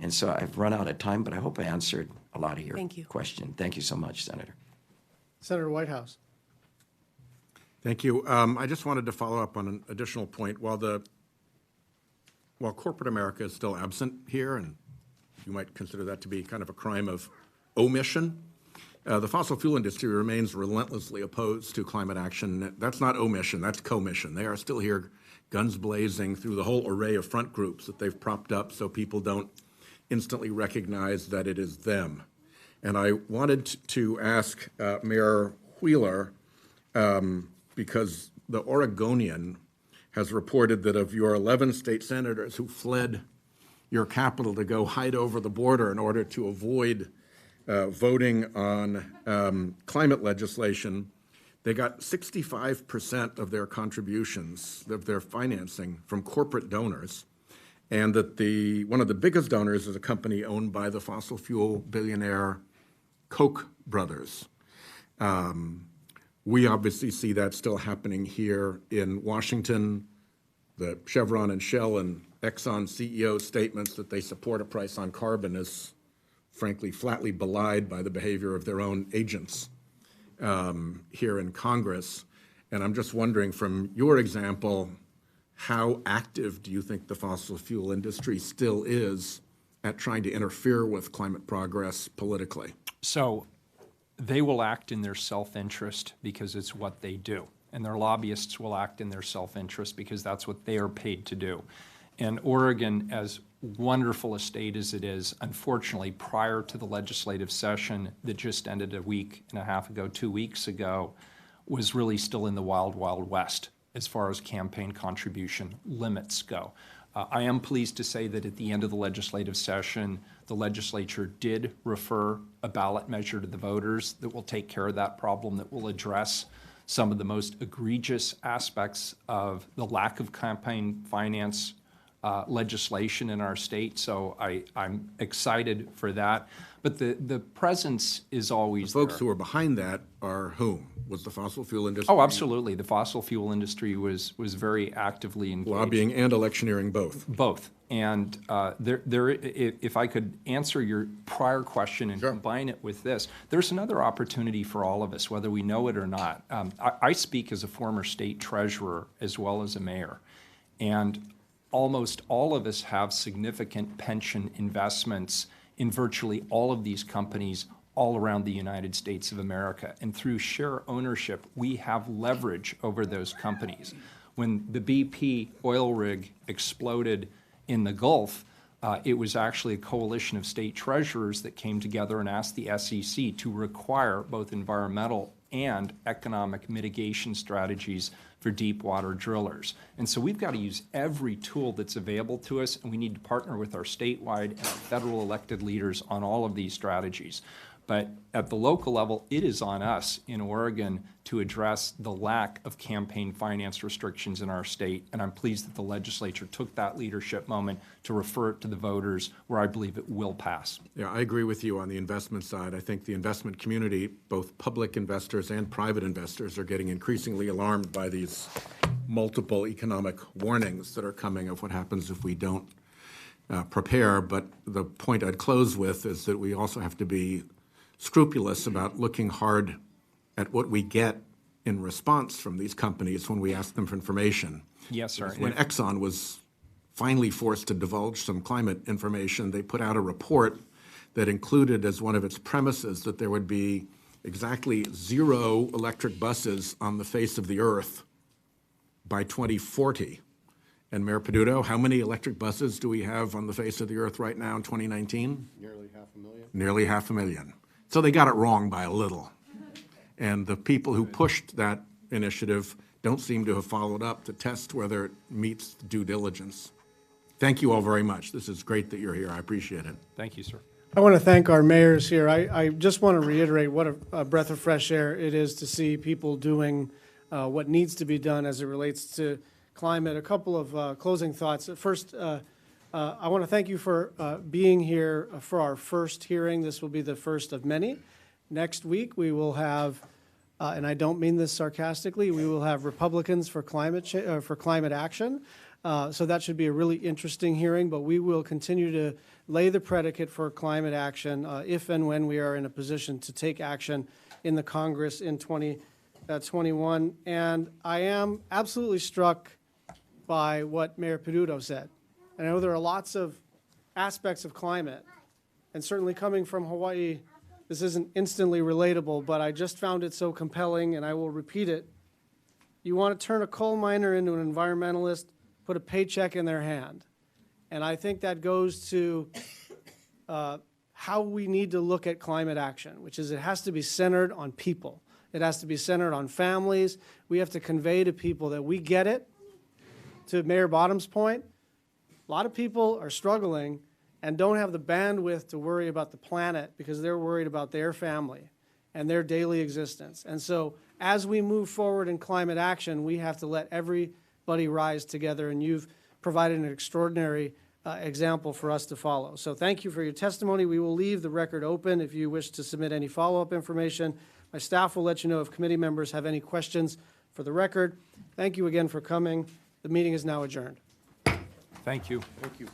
And so I've run out of time, but I hope I answered a lot of your question. Thank you so much, Senator. Senator Whitehouse. Thank you. I just wanted to follow up on an additional point. While corporate America is still absent here, and you might consider that to be kind of a crime of omission, the fossil fuel industry remains relentlessly opposed to climate action. That's not omission, that's commission. They are still here, guns blazing, through the whole array of front groups that they've propped up so people don't instantly recognize that it is them. And I wanted to ask Mayor Wheeler, because the Oregonian has reported that of your 11 state senators who fled your capital to go hide over the border in order to avoid voting on climate legislation, they got 65% of their contributions, of their financing, from corporate donors, and that one of the biggest donors is a company owned by the fossil fuel billionaire Koch brothers. We obviously see that still happening here in Washington. The Chevron and Shell and Exxon CEO statements that they support a price on carbon is frankly flatly belied by the behavior of their own agents here in Congress. And I'm just wondering, from your example, how active do you think the fossil fuel industry still is at trying to interfere with climate progress politically? So they will act in their self-interest because it's what they do. And their lobbyists will act in their self-interest because that's what they are paid to do. And Oregon, as wonderful a state as it is, unfortunately, prior to the legislative session that just ended a week and a half ago, 2 weeks ago, was really still in the wild, wild west as far as campaign contribution limits go. I am pleased to say that at the end of the legislative session, the legislature did refer a ballot measure to the voters that will take care of that problem, that will address some of the most egregious aspects of the lack of campaign finance legislation in our state. So I'm excited for that. But the presence is always Folks there. who are behind that are whom? Was the fossil fuel industry? Oh, absolutely. The fossil fuel industry was very actively engaged. Lobbying and electioneering both. Both. And if I could answer your prior question and combine it with this, there's another opportunity for all of us, whether we know it or not. I speak as a former state treasurer as well as a mayor. And almost all of us have significant pension investments in virtually all of these companies all around the United States of America. And through share ownership, we have leverage over those companies. When the BP oil rig exploded in the Gulf, it was actually a coalition of state treasurers that came together and asked the SEC to require both environmental and economic mitigation strategies for deep water drillers. And so we've got to use every tool that's available to us, and we need to partner with our statewide and our federal elected leaders on all of these strategies. But at the local level, it is on us in Oregon to address the lack of campaign finance restrictions in our state. And I'm pleased that the legislature took that leadership moment to refer it to the voters, where I believe it will pass. Yeah, I agree with you on the investment side. I think the investment community, both public investors and private investors, are getting increasingly alarmed by these multiple economic warnings that are coming of what happens if we don't prepare. But the point I'd close with is that we also have to be scrupulous about looking hard at what we get in response from these companies when we ask them for information. Yes, sir. When Exxon was finally forced to divulge some climate information, they put out a report that included as one of its premises that there would be exactly 0 electric buses on the face of the earth by 2040. And Mayor Peduto, how many electric buses do we have on the face of the earth right now in 2019? Nearly 500,000. Nearly 500,000. So they got it wrong by a little. And the people who pushed that initiative don't seem to have followed up to test whether it meets due diligence. Thank you all very much. This is great that you're here. I appreciate it. Thank you, sir. I want to thank our mayors here. I just want to reiterate what a breath of fresh air it is to see people doing what needs to be done as it relates to climate. A couple of closing thoughts. First, I want to thank you for being here for our first hearing. This will be the first of many. Next week, we will have, and I don't mean this sarcastically, we will have Republicans for climate action. So that should be a really interesting hearing, but we will continue to lay the predicate for climate action if and when we are in a position to take action in the Congress in 2021. And I am absolutely struck by what Mayor Peduto said. I know there are lots of aspects of climate, and certainly coming from Hawaii, this isn't instantly relatable, but I just found it so compelling, and I will repeat it. You want to turn a coal miner into an environmentalist, put a paycheck in their hand. And I think that goes to how we need to look at climate action, which is it has to be centered on people. It has to be centered on families. We have to convey to people that we get it. To Mayor Bottom's point, a lot of people are struggling and don't have the bandwidth to worry about the planet because they're worried about their family and their daily existence. And so as we move forward in climate action, we have to let everybody rise together, and you've provided an extraordinary example for us to follow. So thank you for your testimony. We will leave the record open if you wish to submit any follow-up information. My staff will let you know if committee members have any questions for the record. Thank you again for coming. The meeting is now adjourned. Thank you. Thank you.